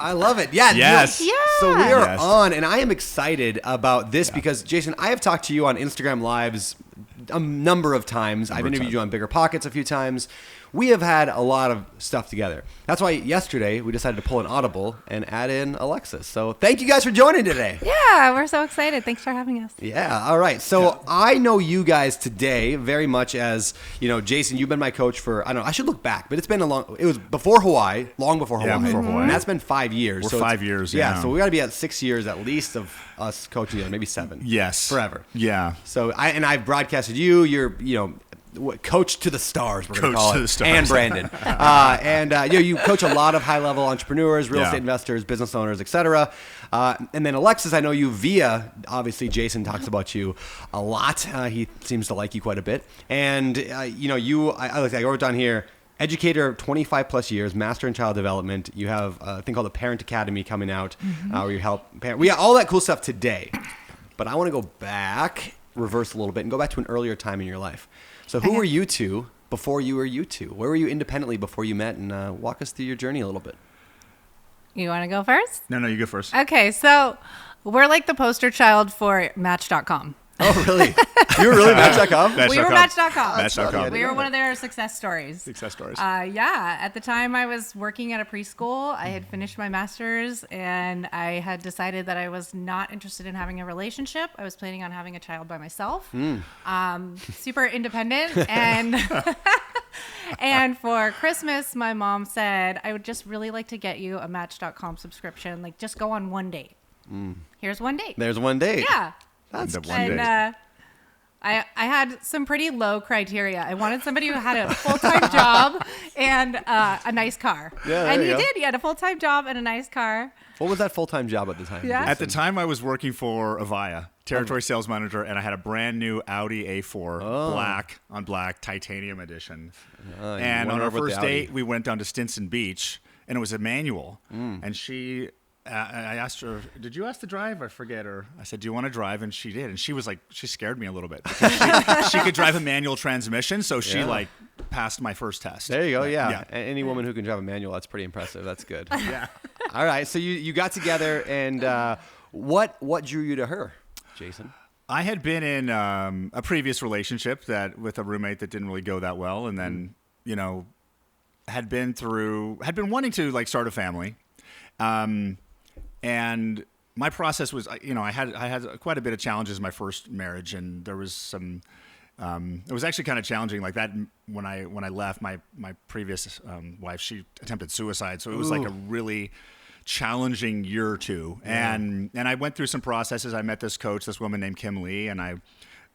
I love it. Yeah. Yes. Yeah. So we are on, and I am excited about this because, Jason, I have talked to you on Instagram Lives a number of times. I've interviewed you on Bigger Pockets a few times. We have had a lot of stuff together. That's why yesterday we decided to pull an audible and add in Alexis. So thank you guys for joining today. Yeah, we're so excited. Thanks for having us. Yeah. All right. So I know you guys today very much as, Jason, you've been my coach for, I don't know, I should look back, but it was before Hawaii, long before Hawaii. Yeah, before Hawaii. And that's been 5 years. We're 5 years. Yeah. So we got to be at 6 years at least of us coaching together, maybe 7. Yes. Forever. Yeah. So I've broadcasted you. You're, coach to the stars, we're going to call it. And Brandon. You coach a lot of high-level entrepreneurs, real estate investors, business owners, etc. And then Alexis, I know you via, obviously, Jason talks about you a lot. He seems to like you quite a bit. And, I wrote down here, educator, 25 plus years, master in child development. You have a thing called the Parent Academy coming out where you help parents. We got all that cool stuff today. But I want to go back, reverse a little bit, and go back to an earlier time in your life. So who were you two before you were you two? Where were you independently before you met? And walk us through your journey a little bit. You want to go first? No, you go first. Okay, so we're like the poster child for Match.com. Oh, really? You were really Match.com? We were Match.com. Match.com. We were one of their success stories. At the time I was working at a preschool. I had finished my master's and I had decided that I was not interested in having a relationship. I was planning on having a child by myself. Super independent. And and for Christmas, my mom said, I would just really like to get you a Match.com subscription. Like, just go on one date. Here's one date. There's one date. Yeah. That's I had some pretty low criteria. I wanted somebody who had a full-time job and a nice car. Yeah, and he did. He had a full-time job and a nice car. What was that full-time job at the time? Yeah. At the time, I was working for Avaya, territory sales manager, and I had a brand new Audi A4, black, titanium edition. And on our first date, we went down to Stinson Beach, and it was a manual. And I asked her, did you ask to drive? I forget her. I said, do you want to drive? And she did. And she was like, she scared me a little bit because she could drive a manual transmission. So she passed my first test. There you go. Yeah. Any woman who can drive a manual, that's pretty impressive. That's good. Yeah. All right. So you got together and what drew you to her, Jason? I had been in a previous relationship with a roommate that didn't really go that well. And then, had been wanting to start a family. And my process was, I had quite a bit of challenges in my first marriage, and there was some. It was actually kind of challenging, like that when I left my previous wife. She attempted suicide, so it was like a really challenging year or two. Yeah. And I went through some processes. I met this coach, this woman named Kim Lee, and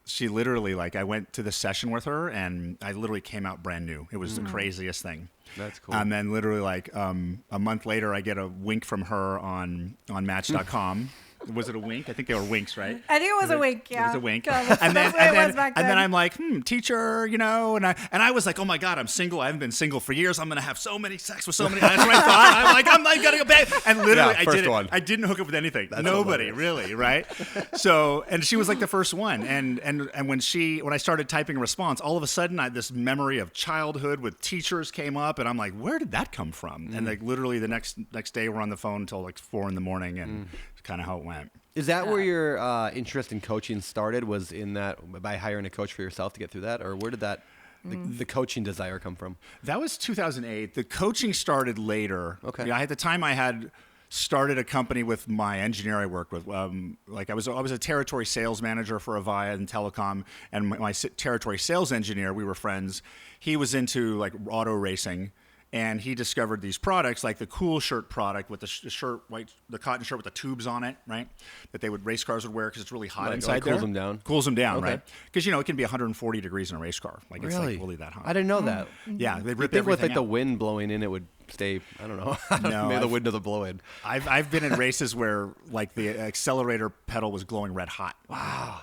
she literally I went to the session with her, and I literally came out brand new. It was the craziest thing. That's cool. And then literally a month later, I get a wink from her on Match.com. Was it a wink? I think they were winks, right? I think it was a wink. Yeah, it was a wink. That's what it was back then. And then I'm like, teacher, and I was like, oh my God, I'm single. I haven't been single for years. I'm gonna have so many sex with so many. That's what I thought. I'm like gonna go back. And literally, I did it. I didn't hook up with anything. That's nobody really, right? So, and she was like the first one. And when I started typing a response, all of a sudden, this memory of childhood with teachers came up, and I'm like, where did that come from? And literally the next day, we're on the phone until 4 a.m, and kind of how it went. Is that where your interest in coaching started? Was in that by hiring a coach for yourself to get through that, or where did that the coaching desire come from? That was 2008. The coaching started later. Okay. At the time, I had started a company with my engineer I worked with. I was a territory sales manager for Avaya and telecom, and my territory sales engineer, we were friends. He was into auto racing. And he discovered these products, like the Cool Shirt product with the cotton shirt with the tubes on it, right? That race cars would wear because it's really hot inside there. Cools them down. Cools them down, okay. Right? Because it can be 140 degrees in a race car. It's really that hot. I didn't know that. Yeah, they rip everything everything with the out. wind blowing in, it would stay. I don't know. No, maybe the wind doesn't blow in. I've been in races where the accelerator pedal was glowing red hot. Wow.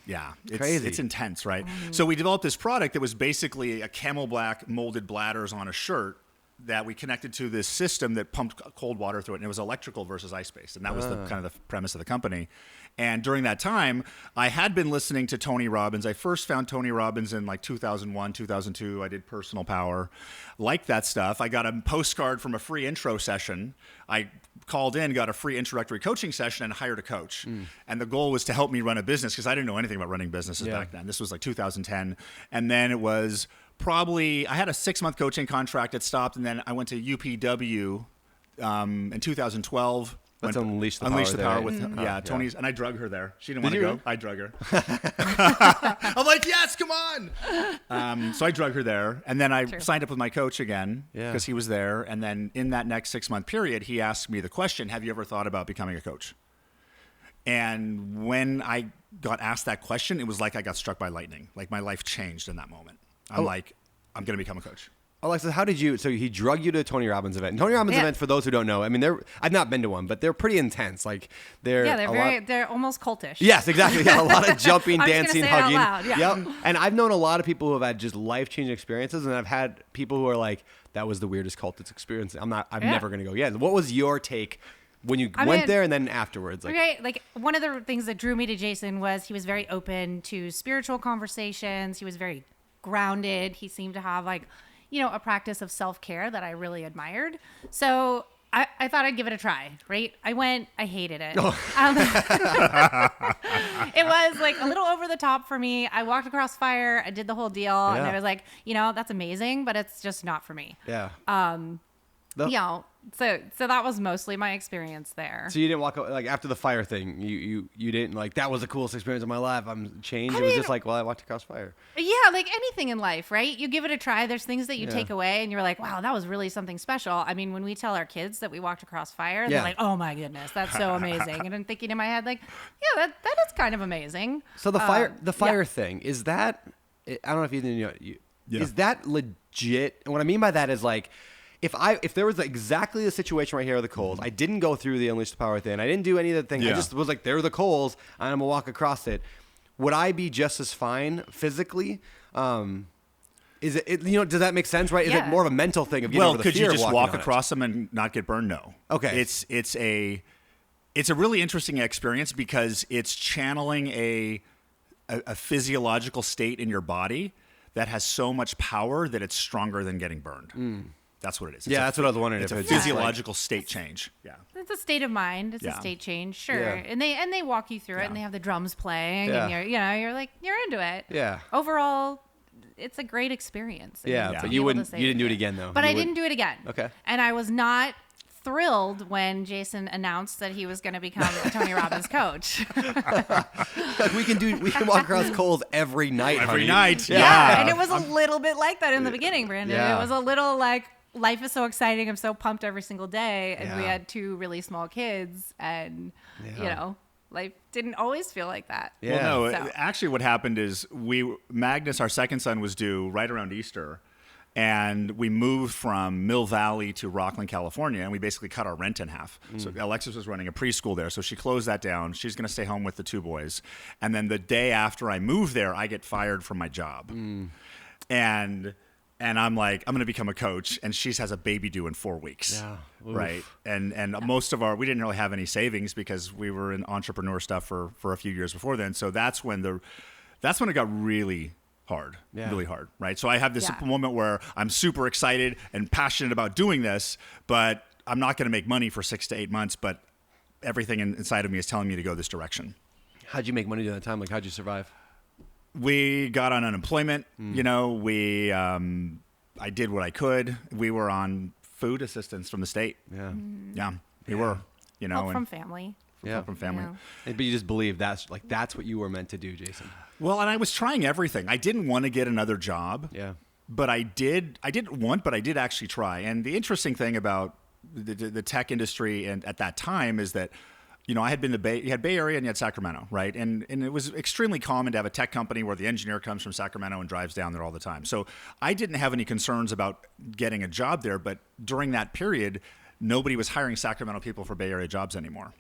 Yeah, crazy. It's intense, right? So we developed this product that was basically a camel black molded bladders on a shirt that we connected to this system that pumped cold water through it, and it was electrical versus ice-based, and that was the kind of the premise of the company. And during that time, I had been listening to Tony Robbins. I first found Tony Robbins in like 2001, 2002. I did Personal Power, liked that stuff. I got a postcard from a free intro session. I called in, got a free introductory coaching session, and hired a coach. And the goal was to help me run a business, because I didn't know anything about running businesses back then. This was like 2010. And then it was probably, I had a 6-month coaching contract that stopped, and then I went to UPW in 2012. Let's unleash the power with Tony's, and I drug her there. She didn't want to go. I drug her. I'm like, yes, come on. So I drug her there, and then I signed up with my coach again because he was there. And then in that next 6-month period, he asked me the question, have you ever thought about becoming a coach? And when I got asked that question, it was like I got struck by lightning. Like my life changed in that moment. I'm like, I'm going to become a coach. Alexis, how did you? So he drug you to a Tony Robbins event. And Tony Robbins events, for those who don't know, I mean, I've not been to one, but they're pretty intense. Like they're almost cultish. Yes, exactly. Yeah, a lot of jumping, dancing, hugging. Out loud. Yeah. Yep. And I've known a lot of people who have had just life-changing experiences, and I've had people who are like, that was the weirdest cultist experience. I'm never going to go again. What was your take when you went there and then afterwards? Like one of the things that drew me to Jason was he was very open to spiritual conversations. He was very grounded. He seemed to have a practice of self-care that I really admired. So I thought I'd give it a try, right? I went, I hated it. Oh. It was like a little over the top for me. I walked across fire. I did the whole deal. And I was like, that's amazing, but it's just not for me. Yeah. So that was mostly my experience there. So you didn't walk like after the fire thing. You didn't like that was the coolest experience of my life. I'm changed. It was just like, well, I walked across fire. Yeah, like anything in life, right? You give it a try. There's things that you take away, and you're like, wow, that was really something special. I mean, when we tell our kids that we walked across fire, they're like, oh my goodness, that's so amazing. And I'm thinking in my head, like, yeah, that is kind of amazing. So the fire thing is that I don't know if you is that legit? And what I mean by that is like, if there was exactly the situation right here with the coals, I didn't go through the Unleash the Power thing. I didn't do any of the things. I just was like, there are the coals, and I'm gonna walk across it. Would I be just as fine physically? Is it does that make sense, right? Is it more of a mental thing of getting over the fear of walking on it? Could you just walk across them and not get burned? No. Okay. It's a really interesting experience because it's channeling a physiological state in your body that has so much power that it's stronger than getting burned. That's what it is. That's what I was wondering. It's a physiological state change. Yeah. It's a state of mind. It's a state change. Sure. Yeah. And they walk you through it, and they have the drums playing, and you're into it. Yeah. Overall, it's a great experience. But you didn't do it again though. But I didn't do it again. Okay. And I was not thrilled when Jason announced that he was going to become a Tony Robbins coach. Like we can walk across coals every night. Every night. Yeah. And it was a little bit like that in the beginning, Brandon. Yeah. It was a little like, life is so exciting. I'm so pumped every single day. And we had 2 really small kids, and life didn't always feel like that. Yeah. Well, no, actually what happened is Magnus, our second son, was due right around Easter. And we moved from Mill Valley to Rockland, California, and we basically cut our rent in half. So Alexis was running a preschool there, so she closed that down. She's going to stay home with the 2 boys. And then the day after I moved there, I get fired from my job. And I'm like, I'm going to become a coach, and she has a baby due in 4 weeks. Yeah. Right. And most of we didn't really have any savings because we were in entrepreneur stuff for a few years before then. So that's when it got really hard, really hard, right? So I have this moment where I'm super excited and passionate about doing this, but I'm not going to make money for 6 to 8 months, but everything inside of me is telling me to go this direction. How'd you make money during that time? Like, how'd you survive? We got on unemployment, I did what I could. We were on food assistance from the state. Yeah. Yeah, we were, Help from family. From family. But you just believe that's what you were meant to do, Jason. Well, and I was trying everything. I didn't want to get another job. Yeah. But I did actually try. And the interesting thing about the tech industry and at that time is that, I had been you had Bay Area and you had Sacramento, right? And it was extremely common to have a tech company where the engineer comes from Sacramento and drives down there all the time. So I didn't have any concerns about getting a job there. But during that period, nobody was hiring Sacramento people for Bay Area jobs anymore.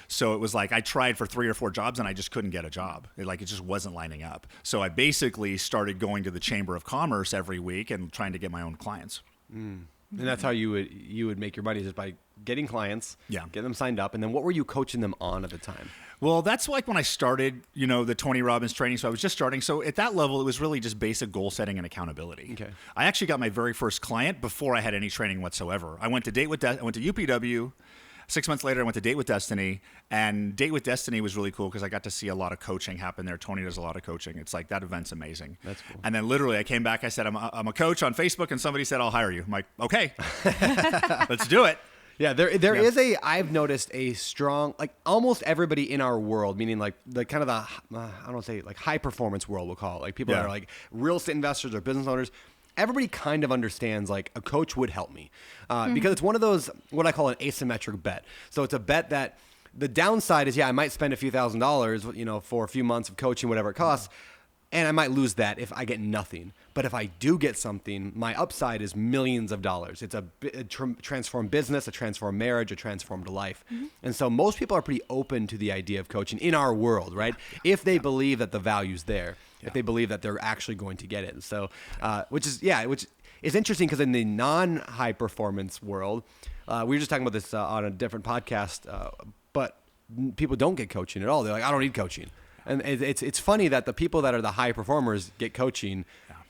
So it was like I tried for 3 or 4 jobs and I just couldn't get a job. It just wasn't lining up. So I basically started going to the Chamber of Commerce every week and trying to get my own clients. And that's how you would make your money, just by getting clients, get them signed up. And then what were you coaching them on at the time? Well, that's like when I started, the Tony Robbins training. So I was just starting. So at that level, it was really just basic goal setting and accountability. Okay. I actually got my very first client before I had any training whatsoever. I went to UPW. 6 months later, I went to Date with Destiny, and Date with Destiny was really cool because I got to see a lot of coaching happen there. Tony does a lot of coaching. It's like, that event's amazing. That's cool. And then literally I came back, I said, I'm a coach on Facebook, and somebody said, I'll hire you. I'm like, okay, let's do it. Yeah, there is I've noticed a strong, like almost everybody in our world, meaning like the kind of I don't want to say like high performance world, we'll call it, like people that are like real estate investors or business owners. Everybody kind of understands like a coach would help me because it's one of those, what I call an asymmetric bet. So it's a bet that the downside is, I might spend a few $1,000s, for a few months of coaching, whatever it costs, and I might lose that if I get nothing. But if I do get something, my upside is millions of dollars. It's a transformed business, a transformed marriage, a transformed life. And so most people are pretty open to the idea of coaching in our world, right? If they believe that the value's there, if they believe that they're actually going to get it. So, which is interesting because in the non-high performance world, we were just talking about this on a different podcast, but people don't get coaching at all. They're like, I don't need coaching. And it's funny that the people that are the high performers get coaching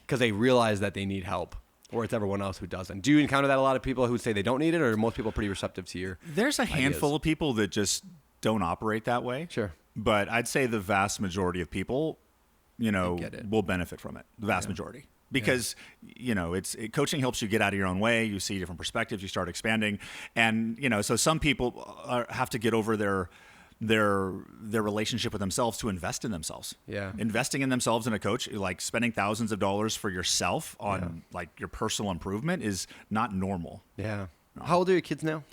because they realize that they need help, or it's everyone else who doesn't. Do you encounter that a lot of people who say they don't need it, or are most people pretty receptive to your There's a handful of people that just don't operate that way. Sure. But I'd say the vast majority of people, will benefit from it. The vast majority. Because, coaching helps you get out of your own way. You see different perspectives. You start expanding. And, so some people have to get over their relationship with themselves to invest in themselves. Yeah. Investing in themselves in a coach, like spending thousands of dollars for yourself on like your personal improvement, is not normal. Yeah. No. How old are your kids now?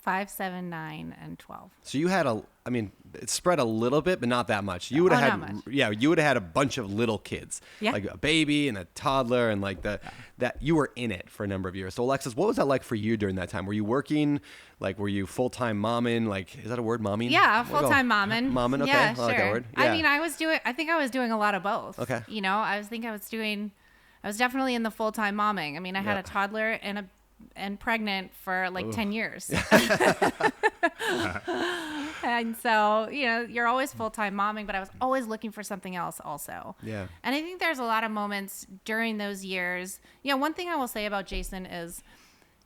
5, 7, 9, and 12. So you had it spread a little bit, but not that much. You would have had, you would have had a bunch of little kids, like a baby and a toddler, and like that you were in it for a number of years. So Alexis, what was that like for you during that time? Were you working? Like, were you full-time momming? Like, is that a word, momming? Yeah, full-time momming. Momming, okay. Yeah, I like that word. Yeah. I think I was doing a lot of both. Okay. I was definitely in the full-time momming. I mean, I had a toddler and pregnant for like 10 years. And so, you're always full-time momming, but I was always looking for something else also. Yeah. And I think there's a lot of moments during those years. One thing I will say about Jason is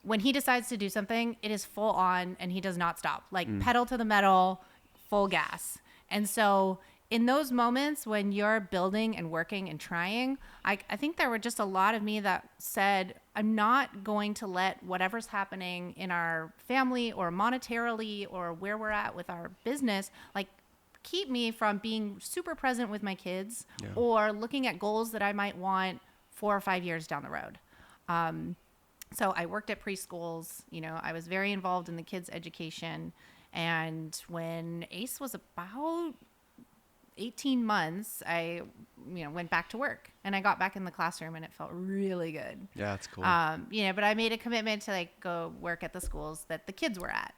when he decides to do something, it is full on and he does not stop. Like pedal to the metal, full gas. And so in those moments when you're building and working and trying, I think there were just a lot of me that said, I'm not going to let whatever's happening in our family or monetarily or where we're at with our business, like keep me from being super present with my kids or looking at goals that I might want 4 or 5 years down the road. So I worked at preschools, I was very involved in the kids' education. And when Ace was about 18 months, I, went back to work and I got back in the classroom and it felt really good. Yeah, that's cool. But I made a commitment to like go work at the schools that the kids were at.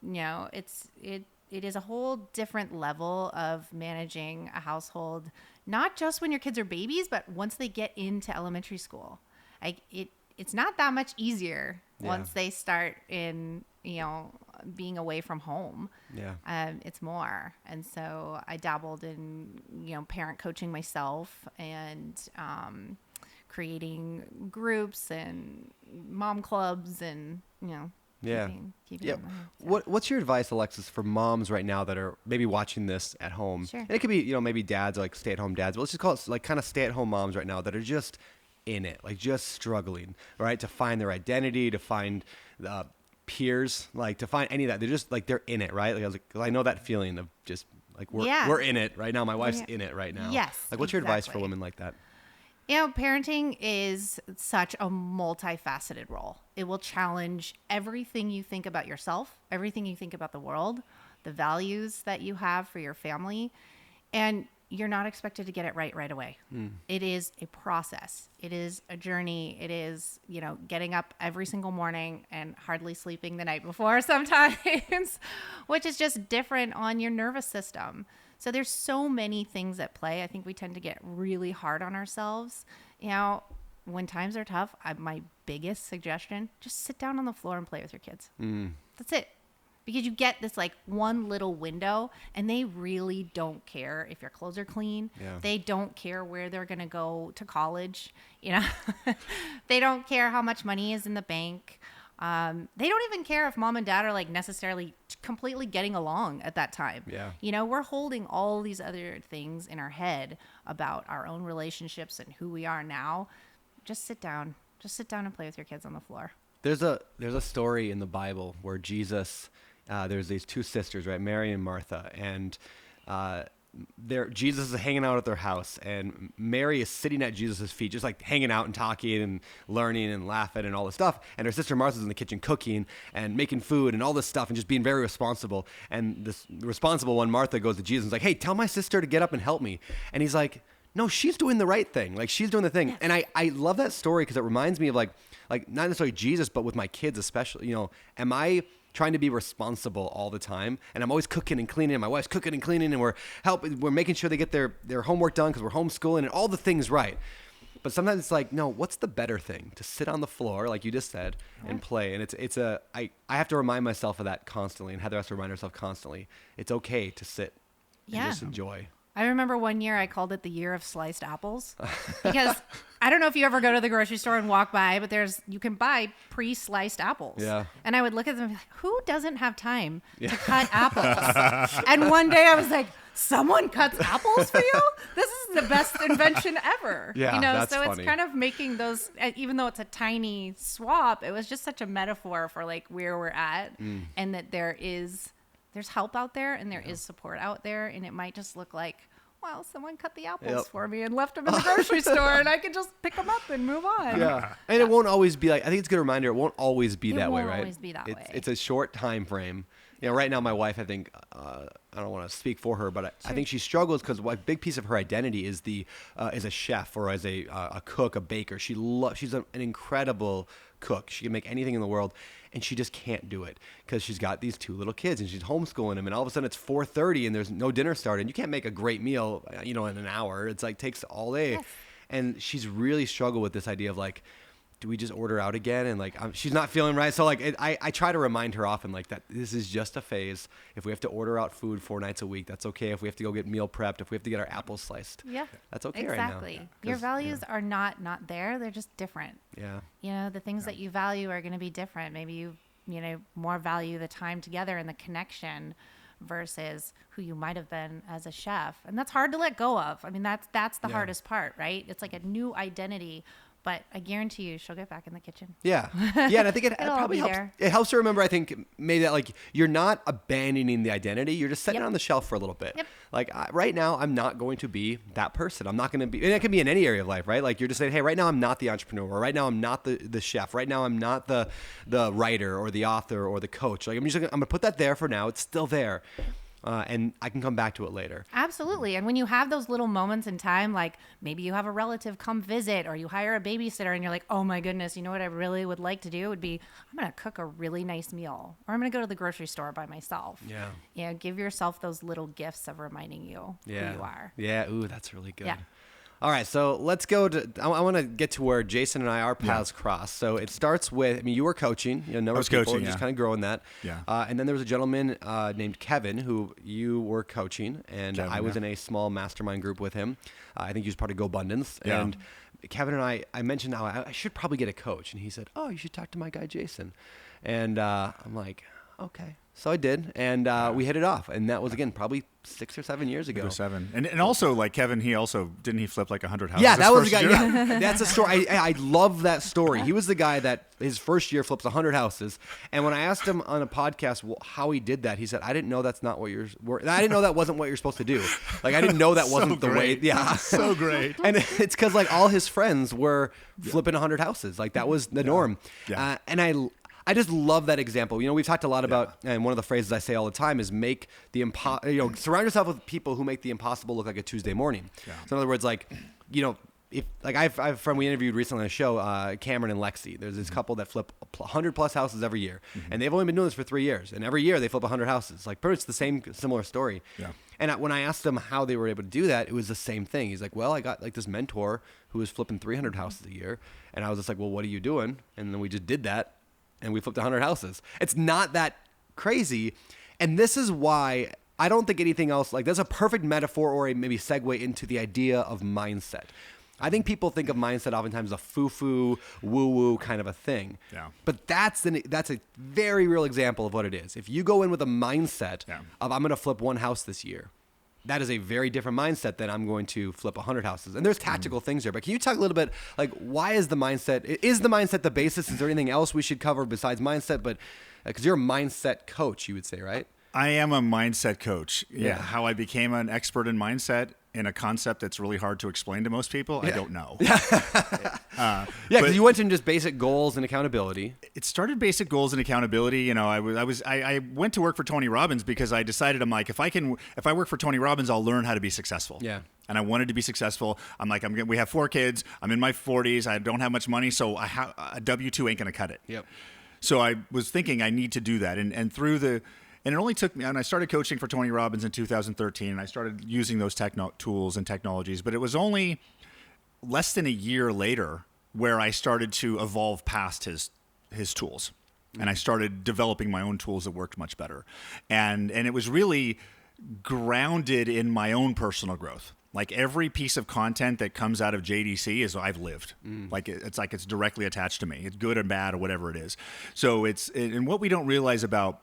It is a whole different level of managing a household, not just when your kids are babies, but once they get into elementary school. It's not that much easier once they start in, being away from home. Yeah. It's more. And so I dabbled in, parent coaching myself and creating groups and mom clubs and, keeping What's your advice, Alexis, for moms right now that are maybe watching this at home? Sure. And it could be, maybe dads, like stay-at-home dads, but let's just call it like kind of stay-at-home moms right now that are just in it, like just struggling, right? To find their identity, to find peers, like to find any of that. They're just like, they're in it, right? Like I know that feeling of just like, we're in it right now. My wife's in it right now. Yes. Like, what's your advice for women like that? Parenting is such a multifaceted role. It will challenge everything you think about yourself, everything you think about the world, the values that you have for your family. And you're not expected to get it right away. It is a process. It is a journey. It is, getting up every single morning and hardly sleeping the night before sometimes, which is just different on your nervous system. So there's so many things at play. I think we tend to get really hard on ourselves. when times are tough, my biggest suggestion, just sit down on the floor and play with your kids. That's it. Because you get this like one little window, and they really don't care if your clothes are clean. Yeah. They don't care where they're going to go to college. You know, they don't care how much money is in the bank. They don't even care if mom and dad are like necessarily completely getting along at that time. Yeah. You know, we're holding all these other things in our head about our own relationships and who we are now. Just sit down and play with your kids on the floor. There's a story in the Bible where Jesus, there's these two sisters, right? Mary and Martha, and Jesus is hanging out at their house, and Mary is sitting at Jesus' feet, just like hanging out and talking and learning and laughing and all this stuff. And her sister Martha's in the kitchen cooking and making food and all this stuff and just being very responsible. And this responsible one, Martha, goes to Jesus and is like, hey, tell my sister to get up and help me. And he's like, no, she's doing the right thing. Like, she's doing the thing. Yes. And I love that story because it reminds me of like not necessarily Jesus, but with my kids especially. You know, am I trying to be responsible all the time? And I'm always cooking and cleaning, and my wife's cooking and cleaning, and we're making sure they get their homework done because we're homeschooling and all the things right. But sometimes it's like, no, what's the better thing? To sit on the floor, like you just said, and play. And I have to remind myself of that constantly, and Heather has to remind herself constantly. It's okay to sit and just enjoy. I remember one year I called it the year of sliced apples because I don't know if you ever go to the grocery store and walk by, but you can buy pre-sliced apples. Yeah. And I would look at them and be like, who doesn't have time to cut apples? And one day I was like, someone cuts apples for you? This is the best invention ever. Yeah, you know, that's so funny. It's kind of making those, even though it's a tiny swap, it was just such a metaphor for like where we're at and that there's help out there and there is support out there, and it might just look like, well, someone cut the apples for me and left them in the grocery store and I can just pick them up and move on. Yeah. And it won't always be like, I think it's a good reminder, it won't always be that way, right? It won't always be that way. It's a short time frame. You know, right now my wife, I think, I don't want to speak for her, but I think she struggles because a big piece of her identity is as a chef or as a cook, a baker. She's an incredible cook. She can make anything in the world, and she just can't do it because she's got these two little kids and she's homeschooling them, and all of a sudden it's 4:30 and there's no dinner started. And you can't make a great meal, in an hour. It's like takes all day. Yes. And she's really struggled with this idea of like, do we just order out again? And like, she's not feeling right. So like, I try to remind her often like that this is just a phase. If we have to order out food 4 nights a week, that's okay. If we have to go get meal prepped, if we have to get our apples sliced, that's okay right now. Exactly. Your values are not there. They're just different. Yeah. You know, the things that you value are going to be different. Maybe you more value the time together and the connection versus who you might have been as a chef. And that's hard to let go of. I mean, that's the hardest part, right? It's like a new identity. But I guarantee you, she'll get back in the kitchen. Yeah. Yeah, and I think it probably helps. It helps to remember, I think, maybe that, like, you're not abandoning the identity. You're just setting it on the shelf for a little bit. Yep. Like, right now, I'm not going to be that person. I'm not going to be, and it can be in any area of life, right? Like, you're just saying, hey, right now, I'm not the entrepreneur. Or right now, I'm not the chef. Right now, I'm not the writer or the author or the coach. Like, I'm going to put that there for now. It's still there. And I can come back to it later. Absolutely. And when you have those little moments in time, like maybe you have a relative come visit or you hire a babysitter and you're like, oh my goodness, you know what I really would like to do would be, I'm going to cook a really nice meal, or I'm going to go to the grocery store by myself. Yeah. You know, give yourself those little gifts of reminding you who you are. Yeah. Ooh, that's really good. Yeah. All right, so let's go to, I want to get to where Jason and our paths cross. So it starts with, I mean, you were coaching, a number of people, just kind of growing that. Yeah. And then there was a gentleman named Kevin who you were coaching, and I was in a small mastermind group with him. I think he was part of Go Abundance. Yeah. And Kevin and I mentioned how I should probably get a coach. And he said, oh, you should talk to my guy, Jason. And I'm like, okay. So I did, and we hit it off, and that was, again, probably 6 or 7 years ago. 7. And also, like, Kevin, didn't he flip like 100 houses? Yeah, that was the guy. Yeah, that's a story. I love that story. He was the guy that his first year flips 100 houses, and when I asked him on a podcast how he did that, he said, I didn't know that's not what I didn't know that wasn't what you're supposed to do. Like, I didn't know that wasn't the way. Yeah. So great. And it's because, like, all his friends were flipping 100 houses. Like, that was the norm. Yeah. And I just love that example. We've talked a lot about, and one of the phrases I say all the time is make the surround yourself with people who make the impossible look like a Tuesday morning. Yeah. So in other words, like, if like I have a friend we interviewed recently on a show, Cameron and Lexi. There's this couple that flip 100 plus houses every year, and they've only been doing this for 3 years. And every year they flip 100 houses. Like, pretty much the same similar story. Yeah. And when I asked him how they were able to do that, it was the same thing. He's like, well, I got like this mentor who was flipping 300 houses a year. And I was just like, well, what are you doing? And then we just did that and we flipped 100 houses. It's not that crazy. And this is why I don't think anything else, like that's a perfect metaphor or a maybe segue into the idea of mindset. I think people think of mindset oftentimes as a foo-foo, woo-woo kind of a thing. Yeah. But that's a very real example of what it is. If you go in with a mindset of I'm going to flip 1 house this year, that is a very different mindset than I'm going to flip 100 houses. And there's tactical things here. But can you talk a little bit, like, why is the mindset the basis? Is there anything else we should cover besides mindset? But because you're a mindset coach, you would say, right? I am a mindset coach. Yeah. How I became an expert in mindset in a concept that's really hard to explain to most people, I don't know. Because you went from just basic goals and accountability. It started basic goals and accountability. You know, I went to work for Tony Robbins because I decided, I'm like, if I work for Tony Robbins, I'll learn how to be successful. Yeah. And I wanted to be successful. I'm like, we have 4 kids. I'm in my 40s. I don't have much money, so a W-2 ain't gonna cut it. Yep. So I was thinking I need to do that, and through the. And it only took me, and I started coaching for Tony Robbins in 2013, and I started using those tools and technologies, but it was only less than a year later where I started to evolve past his tools. And I started developing my own tools that worked much better. And it was really grounded in my own personal growth. Like every piece of content that comes out of JDC is I've lived. Like it's directly attached to me. It's good or bad or whatever it is. So and what we don't realize about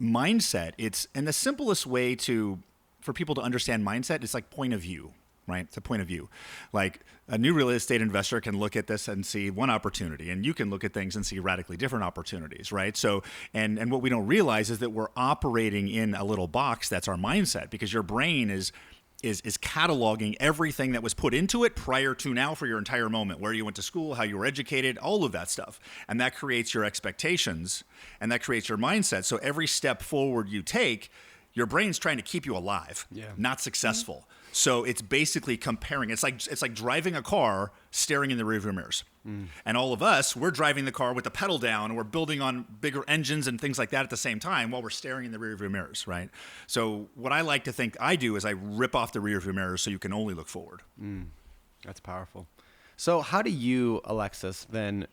mindset, and the simplest way for people to understand mindset is like point of view, right? It's a point of view. Like a new real estate investor can look at this and see one opportunity, and you can look at things and see radically different opportunities, right? So, and what we don't realize is that we're operating in a little box that's our mindset, because your brain is cataloging everything that was put into it prior to now for your entire moment, where you went to school, how you were educated, all of that stuff. And that creates your expectations and that creates your mindset. So every step forward you take, your brain's trying to keep you alive, not successful. So it's basically comparing. It's like driving a car staring in the rearview mirrors. And all of us, we're driving the car with the pedal down, and we're building on bigger engines and things like that at the same time while we're staring in the rearview mirrors, right? So what I like to think I do is I rip off the rearview mirrors so you can only look forward. That's powerful. So how do you, Alexis, then,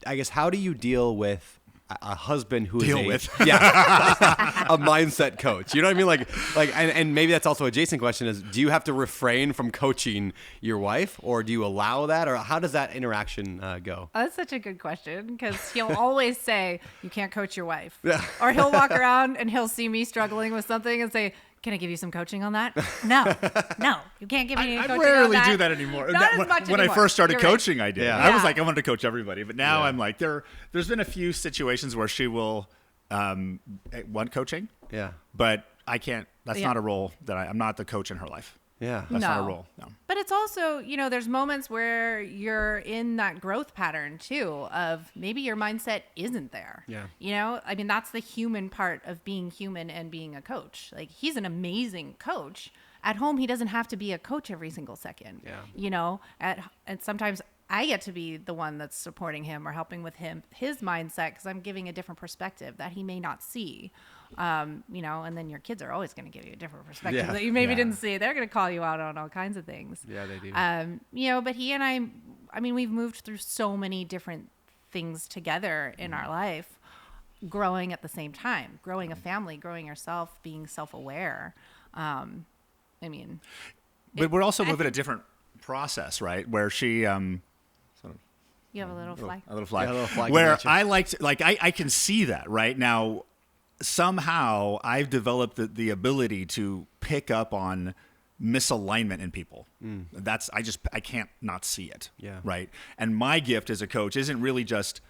I guess, how do you deal with a husband who is a mindset coach? You know what I mean? Like, and maybe that's also a Jason question is, do you have to refrain from coaching your wife, or do you allow that, or how does that interaction go? Oh, that's such a good question, because he'll always say, you can't coach your wife. Or he'll walk around and he'll see me struggling with something and say, can I give you some coaching on that? No, you can't give me any coaching on that. I rarely do that anymore. Not as much when anymore. I first started coaching, right. I did. I was like, I wanted to coach everybody. But now I'm like, there's been a few situations where she will want coaching. Yeah. But I can't, that's not a role that I'm not the coach in her life. Yeah. That's not a role. No. But it's also, there's moments where you're in that growth pattern too, of maybe your mindset isn't there. Yeah. I mean, that's the human part of being human and being a coach. Like, he's an amazing coach. At home, he doesn't have to be a coach every single second. Yeah. And sometimes I get to be the one that's supporting him or helping with his mindset, because I'm giving a different perspective that he may not see. And then your kids are always going to give you a different perspective that you maybe didn't see. They're going to call you out on all kinds of things. Yeah, they do. But he and I mean, we've moved through so many different things together in our life, growing at the same time, growing a family, growing yourself, being self-aware. But we're also moving a different process, right? Where she, you have a little flag. A little flag. Yeah, a little flag. Where I can see that right now. Somehow I've developed the ability to pick up on misalignment in people. I can't not see it. Yeah. Right. And my gift as a coach isn't really just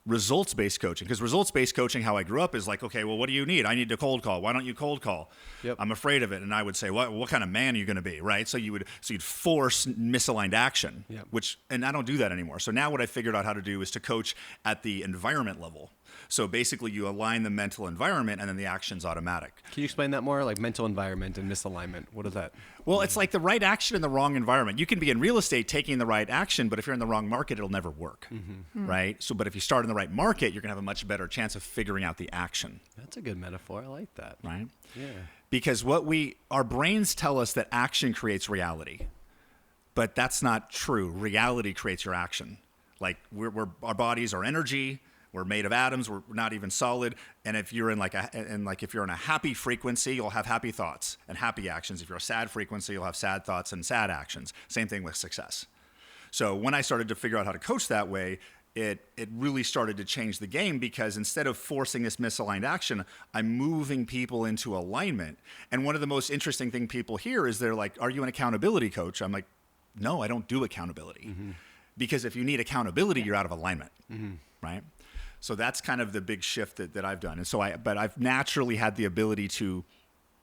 results-based coaching, because results-based coaching, how I grew up, is like, okay, well, what do you need? I need to cold call. Why don't you cold call? Yep. I'm afraid of it. And I would say, what kind of man are you going to be? Right. So you'd force misaligned action, Yep. and I don't do that anymore. So now what I figured out how to do is to coach at the environment level. So basically you align the mental environment and then the action's automatic. Can you explain that more? Like mental environment and misalignment. What is that? Well, it's like the right action in the wrong environment. You can be in real estate taking the right action, but if you're in the wrong market, it'll never work, right? So, but if you start in the right market, you're going to have a much better chance of figuring out the action. That's a good metaphor. I like that. Right? Yeah. Because our brains tell us that action creates reality, but that's not true. Reality creates your action. Like our bodies are energy. We're made of atoms. We're not even solid. And if you're if you're in a happy frequency, you'll have happy thoughts and happy actions. If you're a sad frequency, you'll have sad thoughts and sad actions. Same thing with success. So when I started to figure out how to coach that way, it really started to change the game, because instead of forcing this misaligned action, I'm moving people into alignment. And one of the most interesting things people hear is they're like, "Are you an accountability coach?" I'm like, "No, I don't do accountability." Because if you need accountability, you're out of alignment, right? So that's kind of the big shift that I've done. And so but I've naturally had the ability to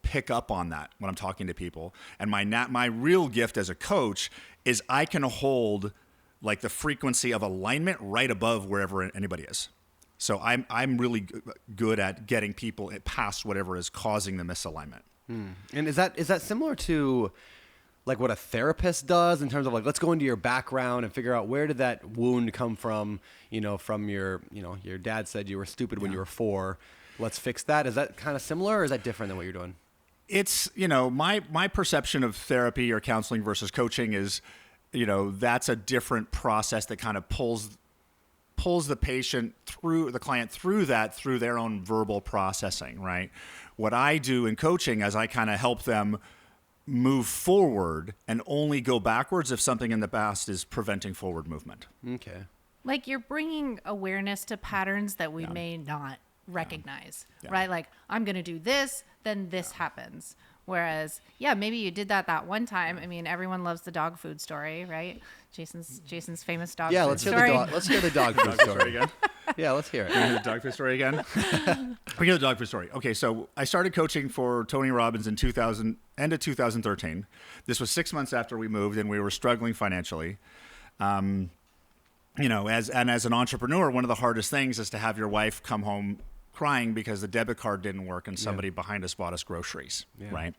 pick up on that when I'm talking to people. And my real gift as a coach is I can hold like the frequency of alignment right above wherever anybody is. So I'm really good at getting people past whatever is causing the misalignment. And is that similar to like what a therapist does in terms of like, let's go into your background and figure out where did that wound come from, from your dad said you were stupid when you were 4. Let's fix that. Is that kind of similar, or is that different than what you're doing? It's, my perception of therapy or counseling versus coaching is, that's a different process that kind of pulls the client through their own verbal processing, right? What I do in coaching is I kind of help them move forward and only go backwards if something in the past is preventing forward movement. Okay. Like you're bringing awareness to patterns that we may not recognize, right? Like I'm going to do this, then this happens. Whereas, maybe you did that one time. I mean, everyone loves the dog food story, right? Jason's famous dog food story. Let's hear the dog food story again. Yeah, let's hear it. Hear the dog food story again? We hear the dog food story. Okay, so I started coaching for Tony Robbins in end of 2013. This was 6 months after we moved, and we were struggling financially. As an entrepreneur, one of the hardest things is to have your wife come home crying because the debit card didn't work and somebody behind us bought us groceries, right?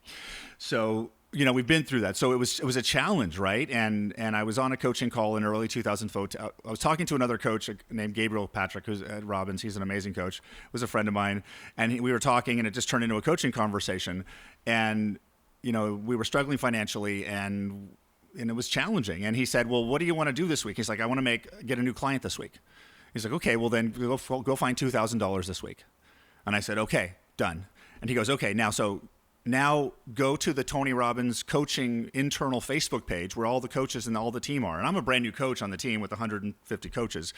So, we've been through that. So it was a challenge, right? And I was on a coaching call in early 2004. I was talking to another coach named Gabriel Patrick, who's at Robbins. He's an amazing coach. Was a friend of mine. And we were talking, and it just turned into a coaching conversation. And, we were struggling financially, and it was challenging. And he said, "Well, what do you want to do this week?" He's like, "I want to get a new client this week." He's like, "Okay, well then go find $2,000 this week." And I said, "Okay, done." And he goes, "Okay, now go to the Tony Robbins coaching internal Facebook page where all the coaches and all the team are." And I'm a brand new coach on the team with 150 coaches.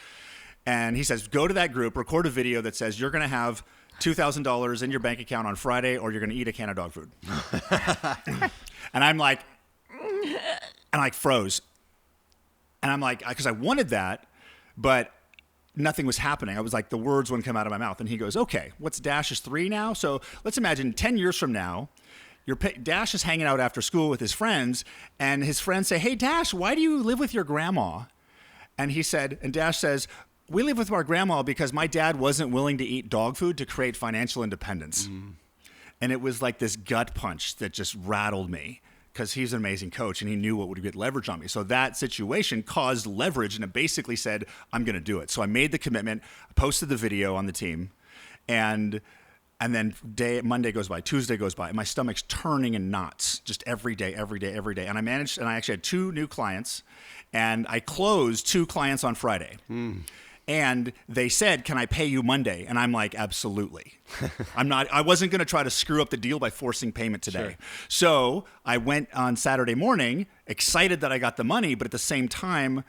And he says, "Go to that group, record a video that says you're going to have $2,000 in your bank account on Friday, or you're going to eat a can of dog food." And I'm like, froze. And I'm like, because I wanted that, but nothing was happening. I was like, the words wouldn't come out of my mouth. And he goes, "Okay, what's Dash is 3 now? So let's imagine 10 years from now, Dash is hanging out after school with his friends, and his friends say, 'Hey, Dash, why do you live with your grandma?' And Dash says, 'We live with our grandma because my dad wasn't willing to eat dog food to create financial independence.'" And it was like this gut punch that just rattled me, because he's an amazing coach and he knew what would get leverage on me. So that situation caused leverage, and it basically said, I'm going to do it. So I made the commitment, I posted the video on the team, and then Monday goes by, Tuesday goes by, and my stomach's turning in knots just every day. And I actually had 2 new clients, and I closed 2 clients on Friday. And they said, "Can I pay you Monday?" And I'm like, "Absolutely." I wasn't going to try to screw up the deal by forcing payment today. Sure. So I went on Saturday morning, excited that I got the money, but at the same time,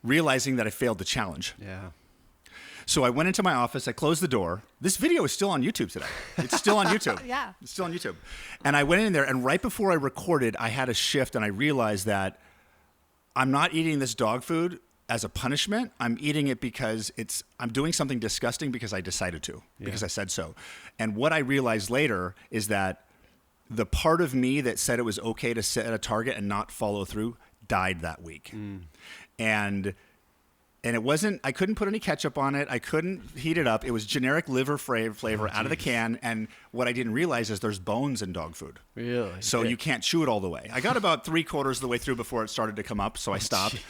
realizing that I failed the challenge. Yeah. So I went into my office, I closed the door. This video is still on YouTube today. It's still on YouTube. Yeah. It's still on YouTube. And I went in there, and right before I recorded, I had a shift, and I realized that I'm not eating this dog food as a punishment. I'm eating it because I'm doing something disgusting because I decided to, because I said so. And what I realized later is that the part of me that said it was okay to set a target and not follow through died that week. And And it wasn't, I couldn't put any ketchup on it. I couldn't heat it up. It was generic liver flavor out of the can. And what I didn't realize is there's bones in dog food. Really? So you can't chew it all the way. I got about 3/4 of the way through before it started to come up, so I stopped.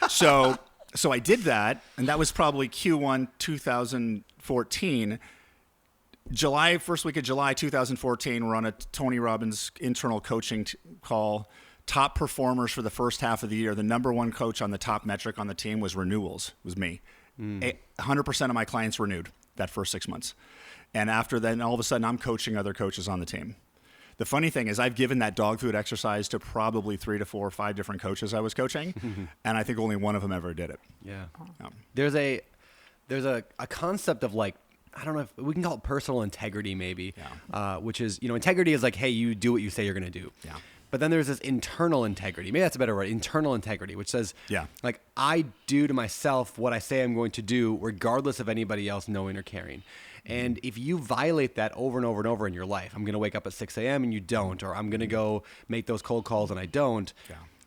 So I did that, and that was probably Q1 2014. First week of July 2014, we're on a Tony Robbins internal coaching call. Top performers for the first half of the year. The number one coach on the top metric on the team was renewals. It was me. 100% of my clients renewed that first 6 months. And after then, all of a sudden, I'm coaching other coaches on the team. The funny thing is I've given that dog food exercise to probably 3 to 4 or 5 different coaches I was coaching, and I think only one of them ever did it. Yeah. There's a concept of like, I don't know if we can call it personal integrity maybe, which is, integrity is like, hey, you do what you say you're going to do. Yeah. But then there's this internal integrity. Maybe that's a better word. Internal integrity, which says, like, I do to myself what I say I'm going to do, regardless of anybody else knowing or caring. And if you violate that over and over and over in your life, I'm going to wake up at 6 a.m. and you don't, or I'm going to go make those cold calls and I don't,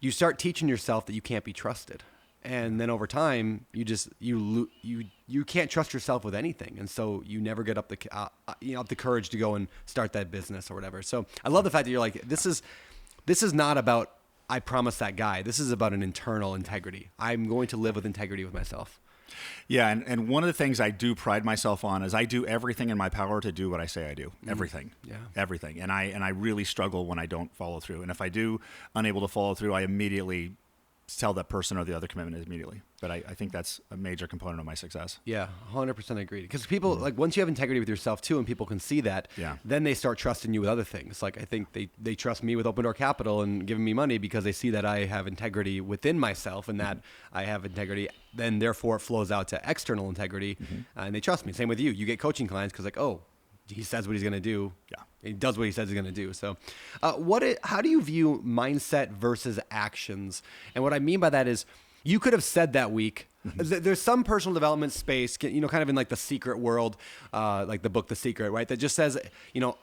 you start teaching yourself that you can't be trusted. And then over time, you can't trust yourself with anything, and so you never get up the courage to go and start that business or whatever. So I love the fact that you're like, this is not about I promised that guy. This is about an internal integrity. I'm going to live with integrity with myself. Yeah, and one of the things I do pride myself on is I do everything in my power to do what I say I do. Everything. Yeah. Everything. And I really struggle when I don't follow through. And if I do unable to follow through, I immediately tell that person or the other commitment immediately. But I think that's a major component of my success. Yeah, 100% agree. Because people, like, once you have integrity with yourself too, and people can see that, then they start trusting you with other things. Like, I think they trust me with Open Door Capital and giving me money because they see that I have integrity within myself and that I have integrity. Then therefore it flows out to external integrity, and they trust me. Same with you. You get coaching clients because, like, oh, he says what he's going to do. Yeah. He does what he says he's going to do. So how do you view mindset versus actions? And what I mean by that is you could have said that week, there's some personal development space, kind of in like the secret world, like the book, The Secret, right? That just says,